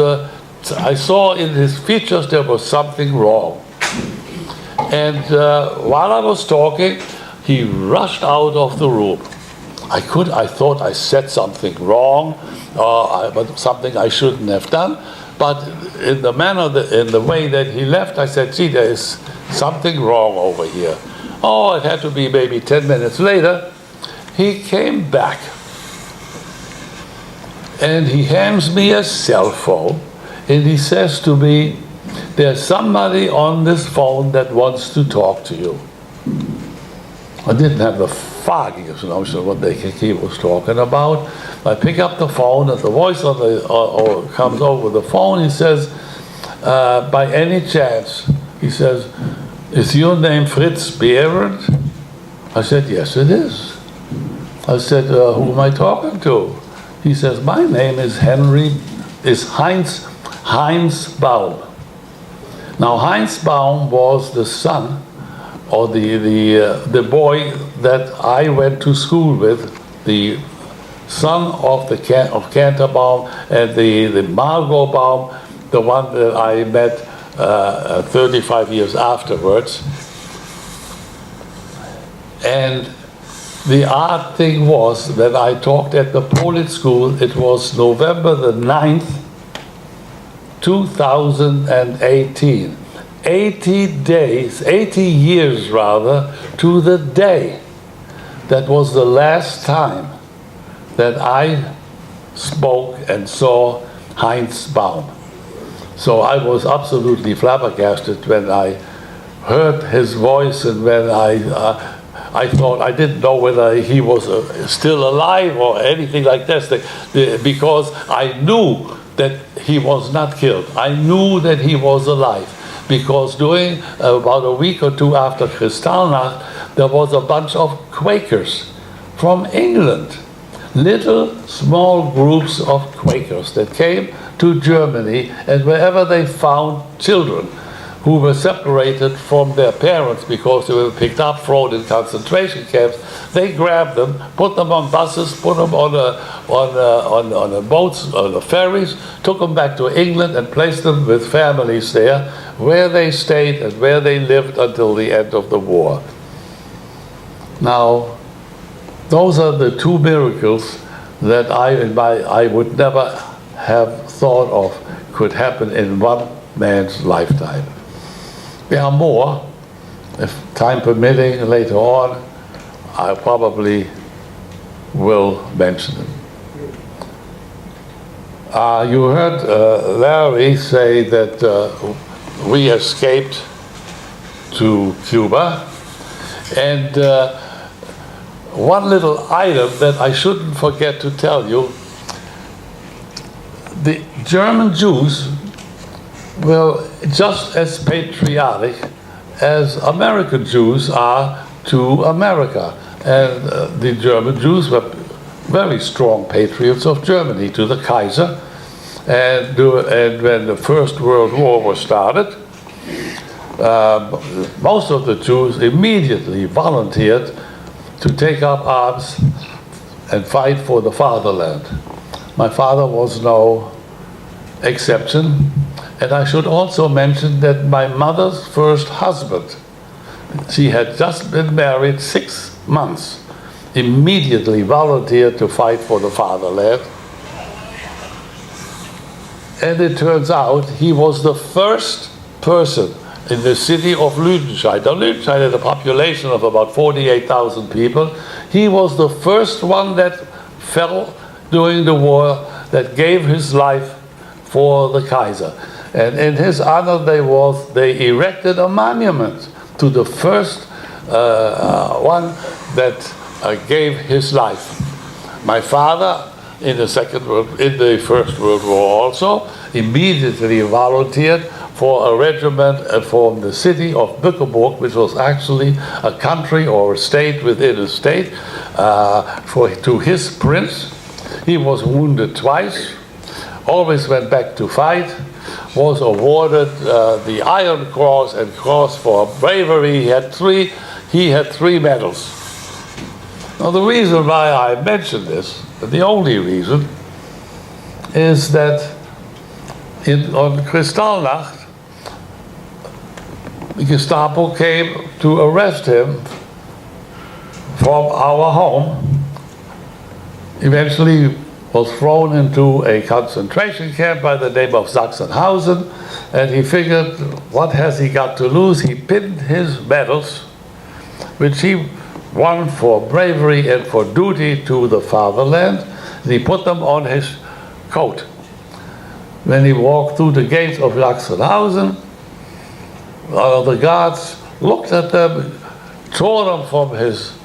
I saw in his features there was something wrong. And while I was talking, he rushed out of the room. I thought I said something wrong, but something I shouldn't have done. But in the way that he left, I said, gee, there is something wrong over here. Oh, it had to be maybe 10 minutes later. He came back. And he hands me a cell phone. And he says to me, there's somebody on this phone that wants to talk to you. I didn't have the foggiest notion what he was talking about. I pick up the phone, and the voice comes over the phone. He says, by any chance, he says, is your name Fred Behrend? I said, yes, it is. I said, who am I talking to? He says, my name is Heinz Baum. Now, Heinz Baum was the son, or the boy that I went to school with, the son of Cantor Baum and the Margot Baum, the one that I met 35 years afterwards. And the odd thing was that I talked at the Politz School. It was November the 9th, 2018. 80 years rather, to the day. That was the last time that I spoke and saw Heinz Baum. So I was absolutely flabbergasted when I heard his voice, and when I thought, I didn't know whether he was still alive or anything like this, because I knew that he was not killed. I knew that he was alive. Because during about a week or two after Kristallnacht, there was a bunch of Quakers from England, little small groups of Quakers that came to Germany, and wherever they found children who were separated from their parents because they were picked up, thrown in concentration camps, they grabbed them, put them on buses, put them on boats, on the ferries, took them back to England and placed them with families there, where they stayed and where they lived until the end of the war. Now, those are the 2 miracles that I would never have thought of could happen in one man's lifetime. There are more. If time permitting, later on, I probably will mention them. You heard Larry say that we escaped to Cuba, and one little item that I shouldn't forget to tell you, the German Jews were just as patriotic as American Jews are to America. And the German Jews were very strong patriots of Germany, to the Kaiser. And when the First World War was started, most of the Jews immediately volunteered to take up arms and fight for the fatherland. My father was no exception. And I should also mention that my mother's first husband, she had just been married 6 months, immediately volunteered to fight for the fatherland. And it turns out he was the first person in the city of Lüdenscheid. Now, Lüdenscheid had a population of about 48,000 people. He was the first one that fell during the war, that gave his life for the Kaiser. And in his honor, they erected a monument to the first one that gave his life. My father, in the First World War also, immediately volunteered for a regiment from the city of Bückeburg, which was actually a country or a state within a state, to his prince. He was wounded twice, always went back to fight, was awarded the Iron Cross and Cross for Bravery. He had three medals. Now, the reason why I mention this, the only reason, is that on Kristallnacht, the Gestapo came to arrest him from our home. Eventually was thrown into a concentration camp by the name of Sachsenhausen, and he figured, what has he got to lose? He pinned his medals, which he won for bravery and for duty to the fatherland, and he put them on his coat. When he walked through the gates of Sachsenhausen, the guards looked at them, tore them from his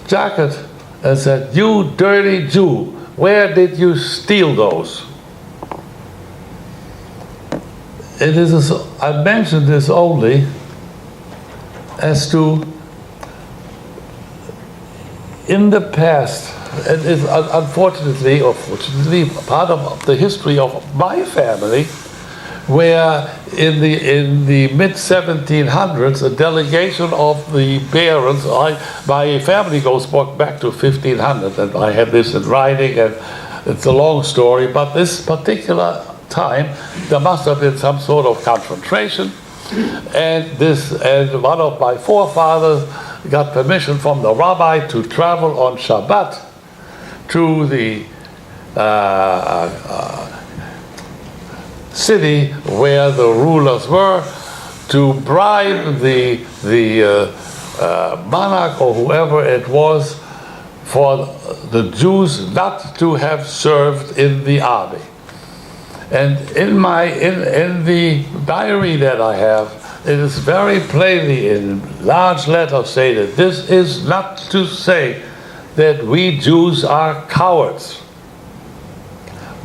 jacket, and said, "You dirty Jew, where did you steal those?" I mention this only as to, in the past, and it's unfortunately or fortunately part of the history of my family, where in the mid-1700s, a delegation of the Behrends, my family goes back to 1500, and I have this in writing, and it's a long story, but this particular time, there must have been some sort of confrontation, and one of my forefathers got permission from the rabbi to travel on Shabbat to the city where the rulers were, to bribe the monarch or whoever it was for the Jews not to have served in the army. And in the diary that I have, it is very plainly in large letters stated, this is not to say that we Jews are cowards.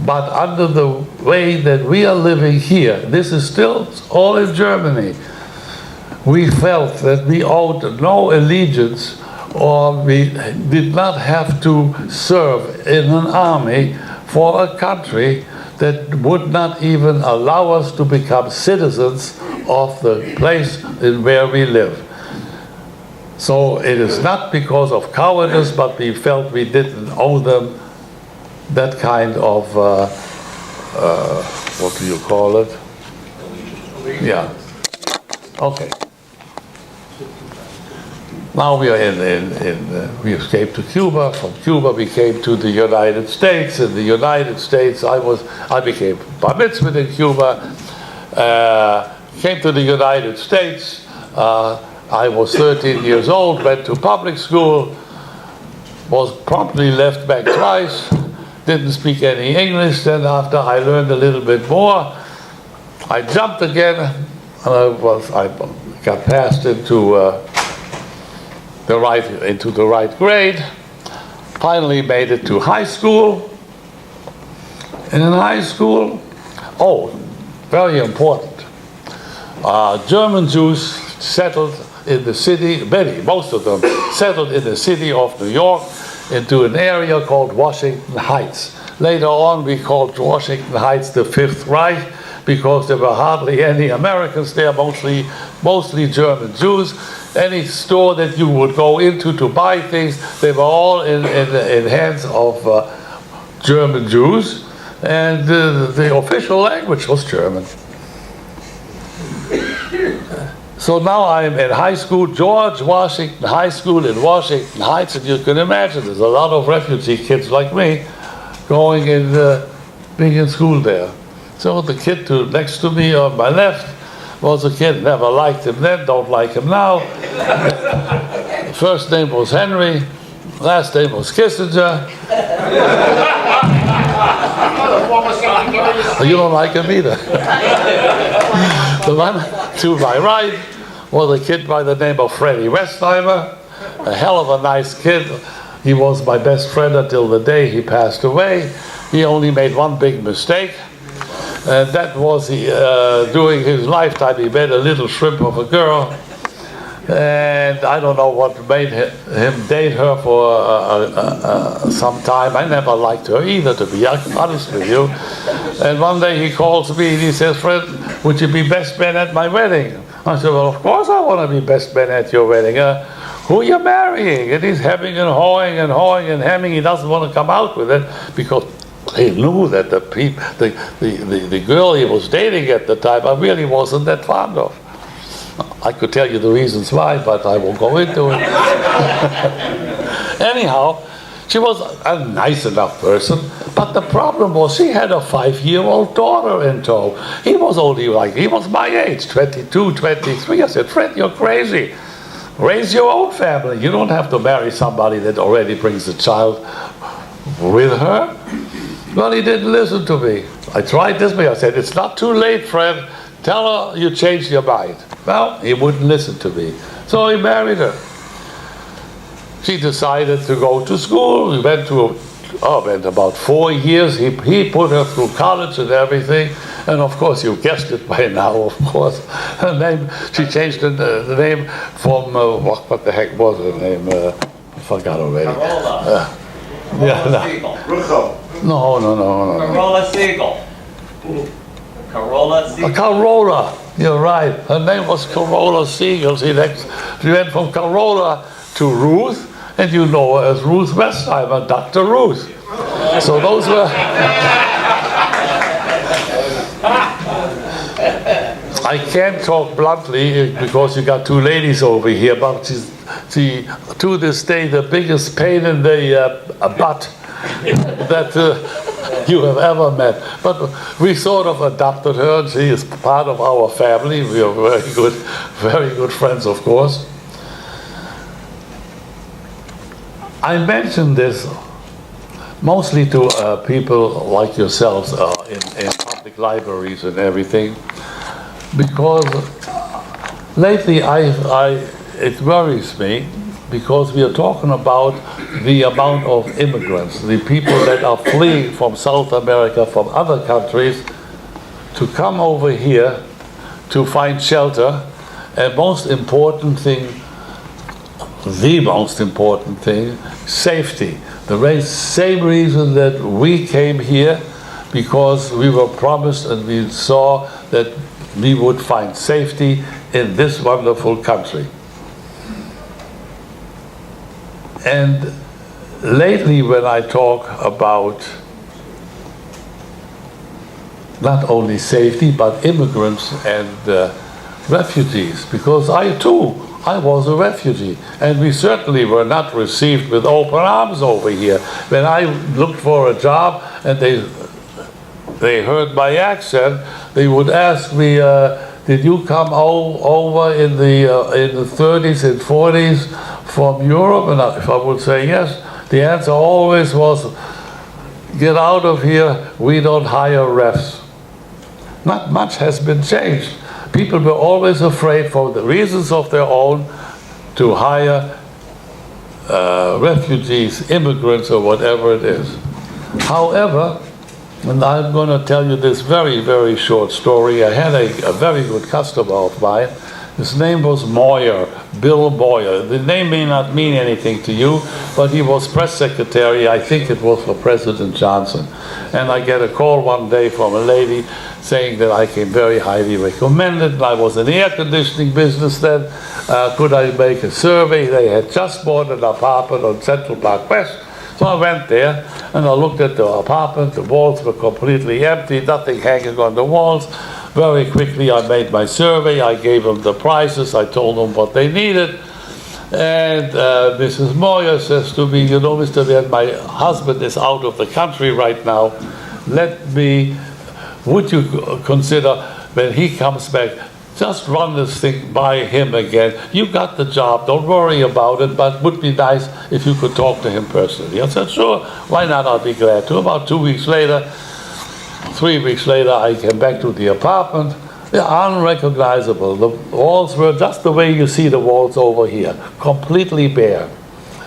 But under the way that we are living here, this is still all in Germany, we felt that we owed no allegiance, or we did not have to serve in an army for a country that would not even allow us to become citizens of the place in where we live. So it is not because of cowardice, but we felt we didn't owe them that kind of, what do you call it? Yeah. Okay. Now we are we escaped to Cuba. From Cuba we came to the United States. In the United States I became bar mitzvahed in Cuba. Came to the United States. I was 13 years old, went to public school, was promptly left back twice. Didn't speak any English. Then after I learned a little bit more, I jumped again, and I got passed into the right grade. Finally made it to high school. And in high school, very important, German Jews settled in the city, most of them settled in the city of New York, into an area called Washington Heights. Later on, we called Washington Heights the Fifth Reich because there were hardly any Americans there, mostly German Jews. Any store that you would go into to buy things, they were all in hands of German Jews, and the official language was German. So now I'm in high school, George Washington High School in Washington Heights, and you can imagine there's a lot of refugee kids like me going in, being in school there. So the kid next to me on my left was a kid, never liked him then, don't like him now. First name was Henry, last name was Kissinger. You don't like him either. The one to my right was a kid by the name of Freddie Westheimer, a hell of a nice kid. He was my best friend until the day he passed away. He only made one big mistake, and that was during his lifetime he made a little shrimp of a girl, and I don't know what made him date her for some time. I never liked her either, to be honest with you. And one day he calls me and he says, "Fred, would you be best man at my wedding?" I said, "Well, of course I want to be best man at your wedding. Who are you marrying?" And he's hemming and hawing and hemming. He doesn't want to come out with it because he knew that the girl he was dating at the time I really wasn't that fond of. I could tell you the reasons why, but I won't go into it. Anyhow, she was a nice enough person, but the problem was she had a 5-year-old daughter in tow. He was my age, 22, 23. I said, "Fred, you're crazy. Raise your own family. You don't have to marry somebody that already brings a child with her." Well, he didn't listen to me. I tried this way. I said, "It's not too late, Fred. Tell her you changed your mind." Well, he wouldn't listen to me. So he married her. She decided to go to school. We went about 4 years. He put her through college and everything. And of course, you guessed it by now, of course. Her name, she changed the name from, what the heck was her name? I forgot already. Carolla. No. Carolla Siegel. Carolla Siegel. Carolla, you're right. Her name was Carolla Siegel. She went from Carolla to Ruth, and you know her as Ruth Westheimer, Dr. Ruth. So those were... I can't talk bluntly because you got two ladies over here, but she's to this day the biggest pain in the butt that you have ever met. But we sort of adopted her, and she is part of our family. We are very good friends, of course. I mention this mostly to people like yourselves in public libraries and everything, because lately it worries me, because we are talking about the amount of immigrants, the people that are fleeing from South America, from other countries, to come over here to find shelter, and most important thing, safety. The same reason that we came here, because we were promised and we saw that we would find safety in this wonderful country. And lately when I talk about not only safety, but immigrants and refugees, because I was a refugee, and we certainly were not received with open arms over here. When I looked for a job and they heard my accent, they would ask me, "Did you come over in the 30s and 40s from Europe?" And if I would say yes, the answer always was, "Get out of here, we don't hire refs." Not much has been changed. People were always afraid, for the reasons of their own, to hire refugees, immigrants, or whatever it is. However, and I'm going to tell you this very, very short story. I had a very good customer of mine His name was Moyer, Bill Moyer. The name may not mean anything to you, but he was press secretary, I think it was for President Johnson. And I get a call one day from a lady saying that I came very highly recommended, and I was in the air conditioning business then. Could I make a survey? They had just bought an apartment on Central Park West. So I went there and I looked at the apartment. The walls were completely empty, nothing hanging on the walls. Very quickly I made my survey. I gave them the prices. I told them what they needed. And Mrs. Moyer says to me, you know, Mr. Behrend, my husband is out of the country right now. Would you consider when he comes back, just run this thing by him again. You got the job, don't worry about it, but it would be nice if you could talk to him personally. I said, sure, why not, I'll be glad to. About 3 weeks later, I came back to the apartment. They're unrecognizable. The walls were just the way you see the walls over here, completely bare.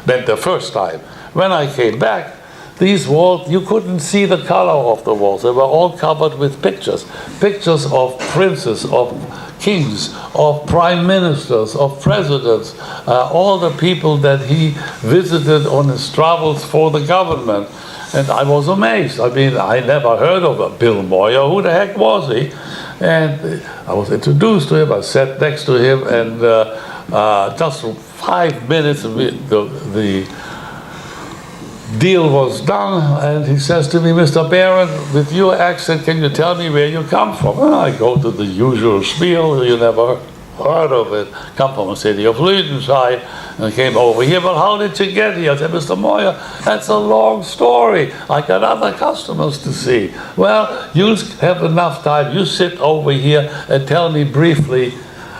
Then the first time. When I came back, these walls, you couldn't see the color of the walls. They were all covered with pictures. Pictures of princes, of kings, of prime ministers, of presidents, all the people that he visited on his travels for the government. And I was amazed. I mean, I never heard of Bill Moyer. Who the heck was he? And I was introduced to him. I sat next to him, and just 5 minutes, the deal was done, and he says to me, Mr. Behrend, with your accent, can you tell me where you come from? And I go to the usual spiel. You never heard of it. Come from the city of Lüdenscheid and came over here. But how did you get here? I said, Mr. Moyer, that's a long story. I got other customers to see. Well, you have enough time. You sit over here and tell me briefly.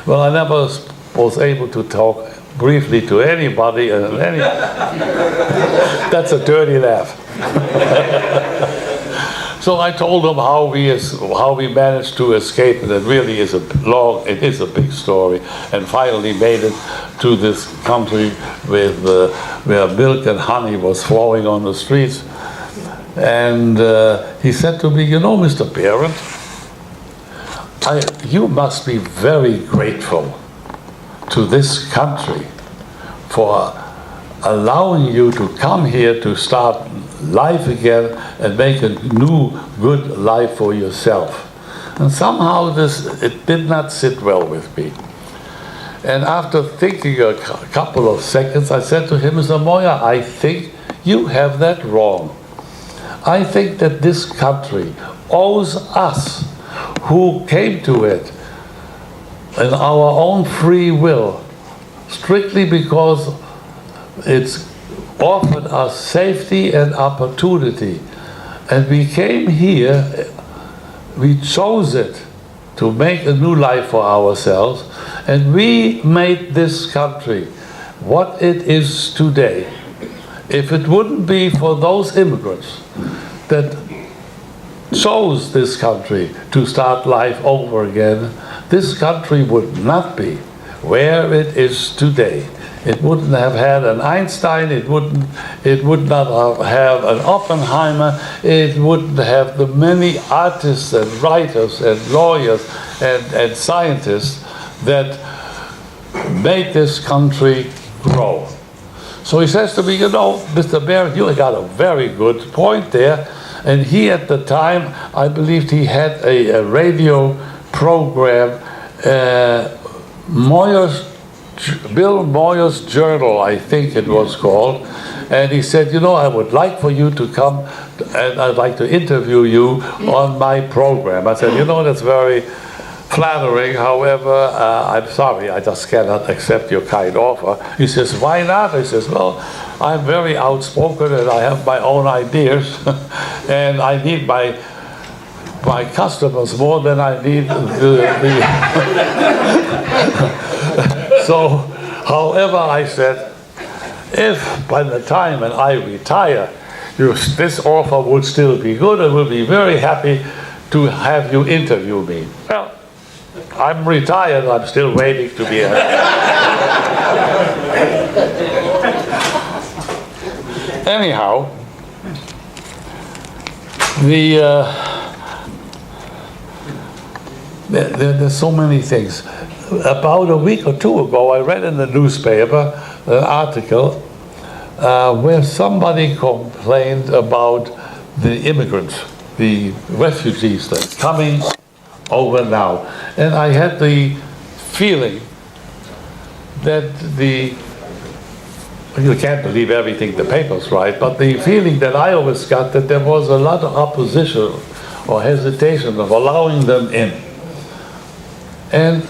Well, I never was able to talk briefly to anybody. That's a dirty laugh. So I told him how we managed to escape, and it really is a big story, and finally made it to this country with where milk and honey was flowing on the streets. And he said to me, you know, Mr. Behrend, you must be very grateful to this country for allowing you to come here to start life again and make a new good life for yourself. And somehow it did not sit well with me. And after thinking a couple of seconds, I said to him, Mr. Moyer, I think you have that wrong. I think that this country owes us, who came to it in our own free will, strictly because it's offered us safety and opportunity. And we came here, we chose it to make a new life for ourselves, and we made this country what it is today. If it wouldn't be for those immigrants that chose this country to start life over again, this country would not be where it is today. It wouldn't have had an Einstein, it would not have an Oppenheimer, it wouldn't have the many artists and writers and lawyers and scientists that made this country grow. So he says to me, you know, Mr. Behrend, you got a very good point there. And he, at the time, I believed he had a radio program, Bill Moyer's Journal, I think it was called. And he said, you know, I would like for you to come and I'd like to interview you on my program. I said, you know, that's very flattering. However, I'm sorry, I just cannot accept your kind offer. He says, why not? I says, well, I'm very outspoken and I have my own ideas and I need my customers more than I need So, however, I said, if by the time when I retire, this offer would still be good, I will be very happy to have you interview me. Well, I'm retired, I'm still waiting to be Anyhow, there's so many things. about a week or two ago, I read in the newspaper an article where somebody complained about the immigrants, the refugees that are coming over now. And I had the feeling that you can't believe everything the papers write, but the feeling that I always got that there was a lot of opposition or hesitation of allowing them in. And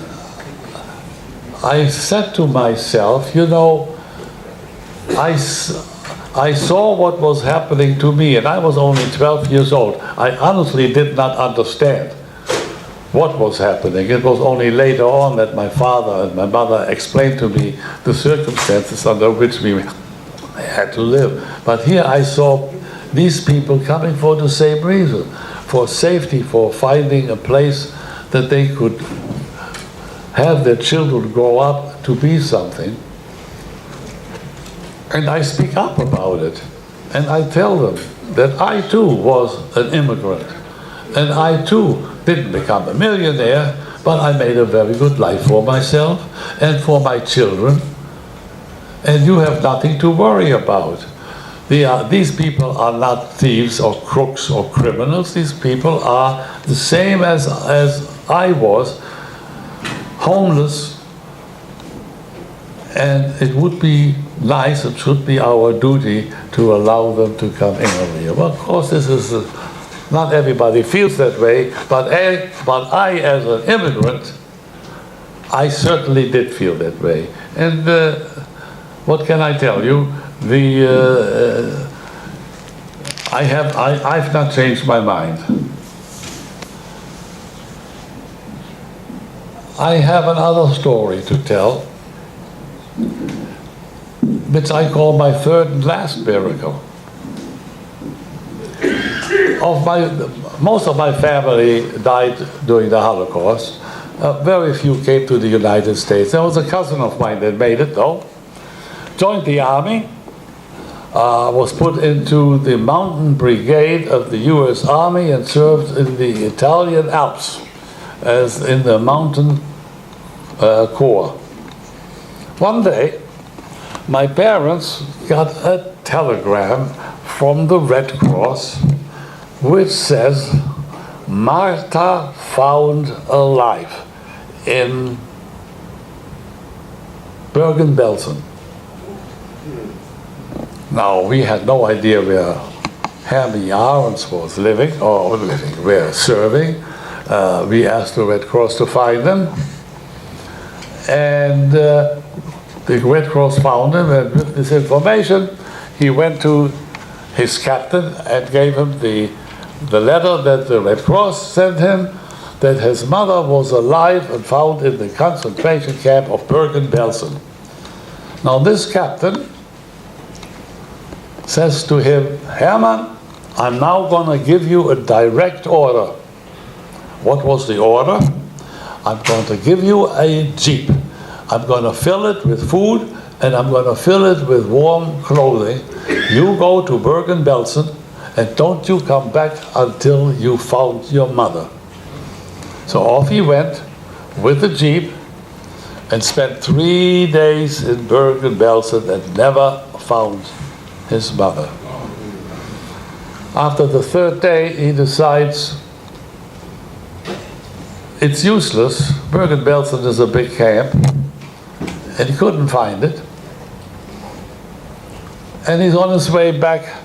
I said to myself, you know, I saw what was happening to me, and I was only 12 years old. I honestly did not understand what was happening. It was only later on that my father and my mother explained to me the circumstances under which we had to live. But here I saw these people coming for the same reason, for safety, for finding a place that they could have their children grow up to be something. And I speak up about it. And I tell them that I too was an immigrant. And I too didn't become a millionaire, but I made a very good life for myself and for my children. And you have nothing to worry about. These people are not thieves or crooks or criminals. These people are the same as I was, homeless. And it would be nice, it should be our duty to allow them to come in here. Well, of course, this is not everybody feels that way, but I, as an immigrant, I certainly did feel that way. And what can I tell you? I've not changed my mind. I have another story to tell, which I call my third and last miracle. Most of my family died during the Holocaust. Very few came to the United States. There was a cousin of mine that made it, though. Joined the army, was put into the mountain brigade of the U.S. Army and served in the Italian Alps as in the mountain corps. One day, my parents got a telegram from the Red Cross which says, Martha found alive in Bergen-Belsen. Now, we had no idea where Hammy Arons was living, where serving. We asked the Red Cross to find them. And the Red Cross found him, and with this information, he went to his captain and gave him the letter that the Red Cross sent him, that his mother was alive and found in the concentration camp of Bergen-Belsen. Now this captain says to him, Hermann, I'm now going to give you a direct order. What was the order? I'm going to give you a jeep. I'm going to fill it with food and I'm going to fill it with warm clothing. You go to Bergen-Belsen and don't you come back until you found your mother. So off he went with the jeep and spent 3 days in Bergen-Belsen and never found his mother. After the third day, he decides it's useless. Bergen-Belsen is a big camp, and he couldn't find it. And he's on his way back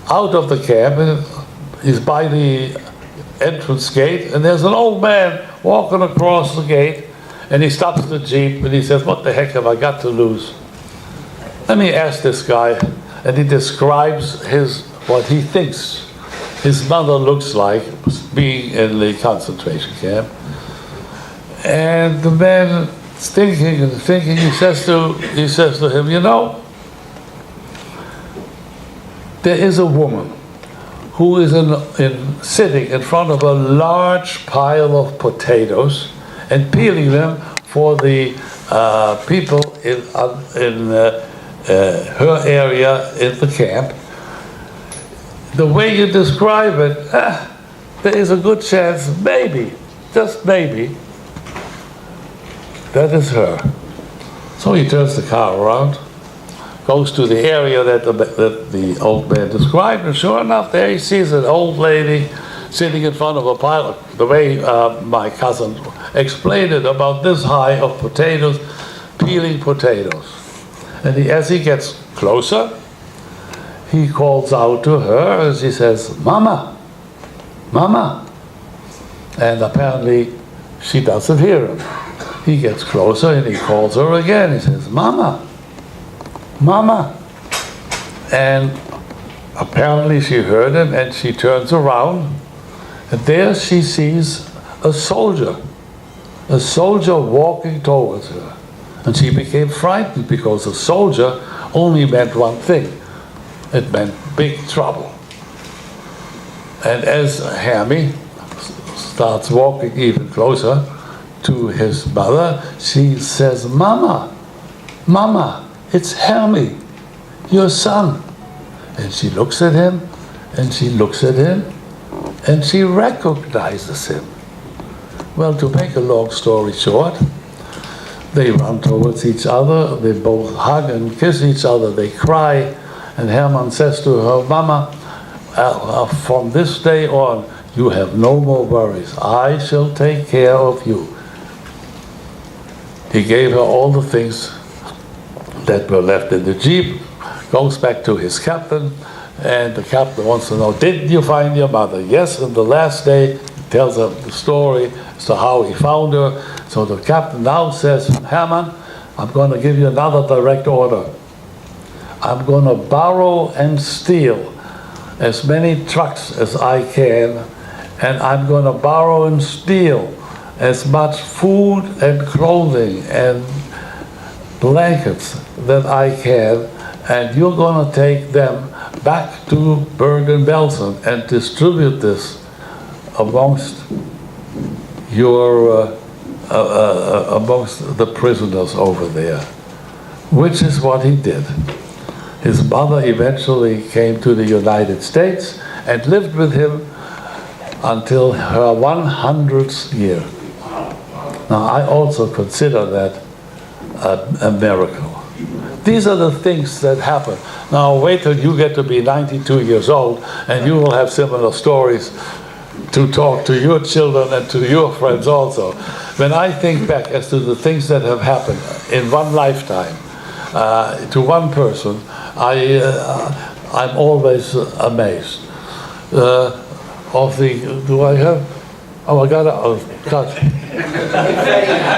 out of the camp, and he's by the entrance gate, and there's an old man walking across the gate, and he stops the jeep, and he says, what the heck have I got to lose? Let me ask this guy. And he describes what he thinks his mother looks like being in the concentration camp. And the man is thinking and thinking, he says to him, you know, there is a woman who is sitting in front of a large pile of potatoes and peeling them for the people in her area in the camp. The way you describe it, there is a good chance, maybe, just maybe, that is her. So he turns the car around, goes to the area that the old man described, and sure enough, there he sees an old lady sitting in front of a pile, the way my cousin explained it, about this high of potatoes, peeling potatoes. And as he gets closer, he calls out to her and she says, "Mama, Mama." And apparently she doesn't hear him. He gets closer and he calls her again. He says, "Mama, Mama." And apparently she heard him and she turns around. And there she sees a soldier walking towards her. And she became frightened because a soldier only meant one thing. It meant big trouble. And as Hammy starts walking even closer to his mother, she says, "Mama, Mama, it's Hammy, your son." And she looks at him, and she looks at him, and she recognizes him. Well, to make a long story short, they run towards each other, they both hug and kiss each other, they cry, and Hermann says to her, "Mama, from this day on, you have no more worries. I shall take care of you." He gave her all the things that were left in the Jeep, goes back to his captain, and the captain wants to know, "Did you find your mother?" "Yes, and the last day," he tells her the story as to how he found her. So the captain now says, "Hermann, I'm going to give you another direct order. I'm going to borrow and steal as many trucks as I can, and I'm going to borrow and steal as much food and clothing and blankets that I can, and you're going to take them back to Bergen-Belsen and distribute this amongst your amongst the prisoners over there," which is what he did. His mother eventually came to the United States and lived with him until her 100th year. Now, I also consider that a miracle. These are the things that happen. Now, wait till you get to be 92 years old, and you will have similar stories to talk to your children and to your friends also. When I think back as to the things that have happened in one lifetime to one person, I'm always amazed. Do I have? Oh, I got it. Oh, God.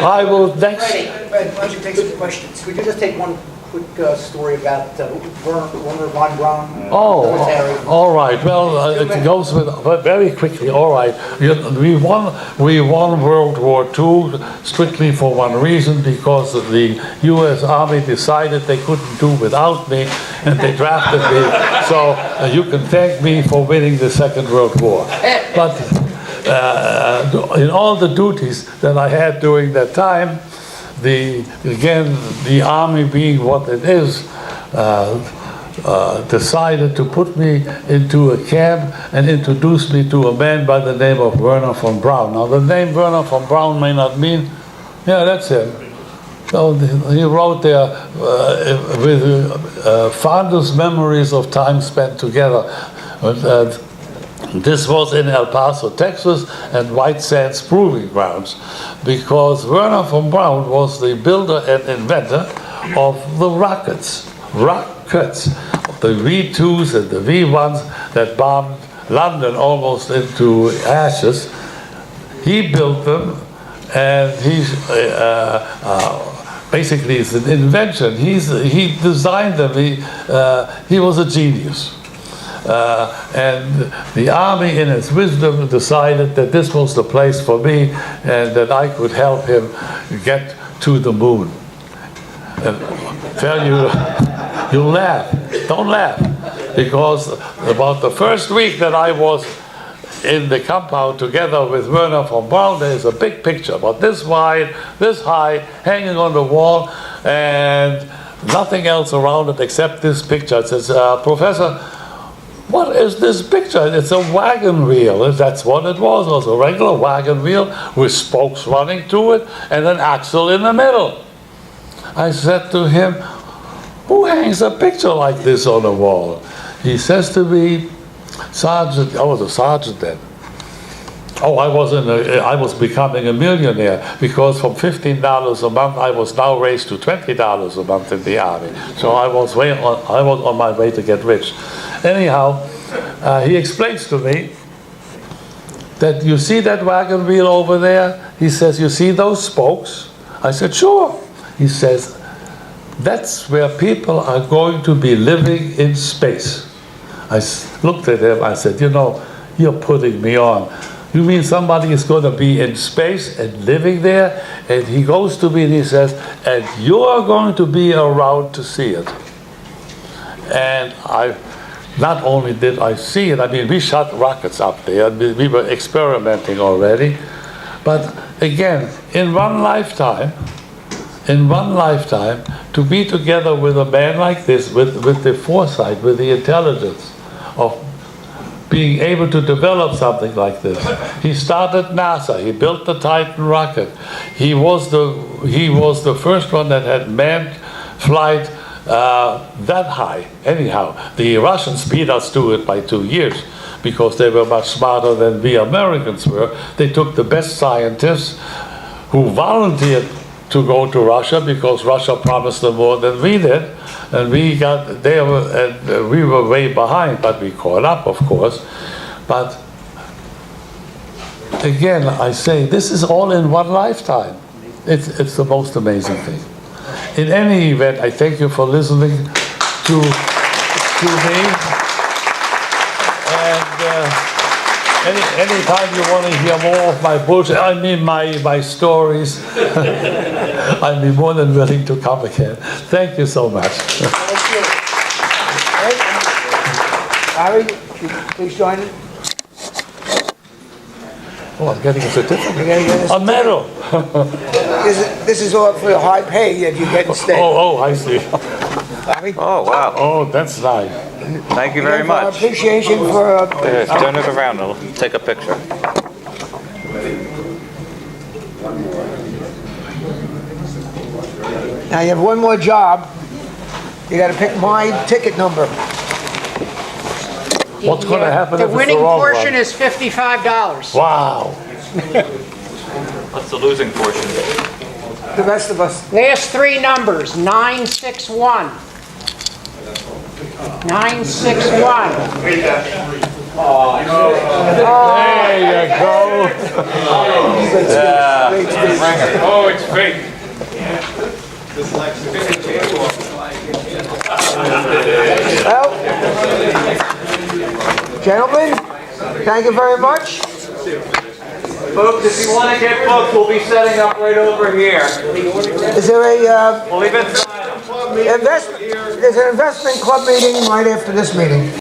I will next. Fred, why don't you take some questions? Would you just take one quick story about Werner von Braun? Military? All right. Well, it goes with very quickly. All right. We won World War II strictly for one reason, because the U.S. Army decided they couldn't do without me, and they drafted me. So you can thank me for winning the Second World War. But in all the duties that I had during that time, the army being what it is, decided to put me into a camp and introduce me to a man by the name of Werner von Braun. Now, the name Werner von Braun may not mean, yeah, that's him. So he wrote there with fondest memories of time spent together. This was in El Paso, Texas, and White Sands Proving Grounds, because Werner von Braun was the builder and inventor of the rockets, the V2s and the V1s that bombed London almost into ashes. He built them, and he's basically it's an invention. He designed them. He was a genius. And the army, in its wisdom, decided that this was the place for me, and that I could help him get to the moon. And tell you, you laugh. Don't laugh, because about the first week that I was in the compound together with Werner von Braun, there's a big picture about this wide, this high, hanging on the wall, and nothing else around it except this picture. It says, "Professor, what is this picture? It's a wagon wheel. That's what it was. It was a regular wagon wheel with spokes running to it and an axle in the middle. I said to him, who hangs a picture like this on the wall? He says to me, Sergeant, I was a sergeant then. Oh, I was becoming a millionaire because from $15 a month I was now raised to $20 a month in the Army. So I was on my way to get rich. Anyhow, he explains to me that you see that wagon wheel over there? He says, you see those spokes? I said, sure. He says, that's where people are going to be living in space. I looked at him, I said, you know, you're putting me on. You mean somebody is going to be in space and living there? And he goes to me and he says, and you're going to be around to see it. And not only did I see it, I mean, we shot rockets up there, and we were experimenting already. But again, in one lifetime, to be together with a man like this, with the foresight, with the intelligence of being able to develop something like this. He started NASA. He built the Titan rocket. He was the first one that had manned flight that high. Anyhow, the Russians beat us to it by 2 years because they were much smarter than we Americans were. They took the best scientists who volunteered to go to Russia because Russia promised them more than we did, and we were way behind, but we caught up, of course. But again, I say this is all in one lifetime. It's the most amazing thing. In any event, I thank you for listening to me. And anytime you want to hear more of my bullshit, I mean my stories, I'd be more than willing to come again. Thank you so much. Thank you. Larry, please join it. Oh, I'm getting a certificate. You're gonna get a medal. This is all for the high pay that you get instead. Oh, I see. Larry? Oh, wow. Oh, that's nice. Thank you very Our much. appreciation for... Turn it around, I'll take a picture. Now you have one more job. You gotta pick my ticket number. What's going to happen The if it's winning the wrong portion one? is $55. Wow. What's the losing portion? The rest of us. Last three numbers, 961. 961. There you go. Oh, it's fake. Well, gentlemen, thank you very much. Folks, if you want to get booked, we'll be setting up right over here. Is there We'll leave it. there's an investment club meeting right after this meeting?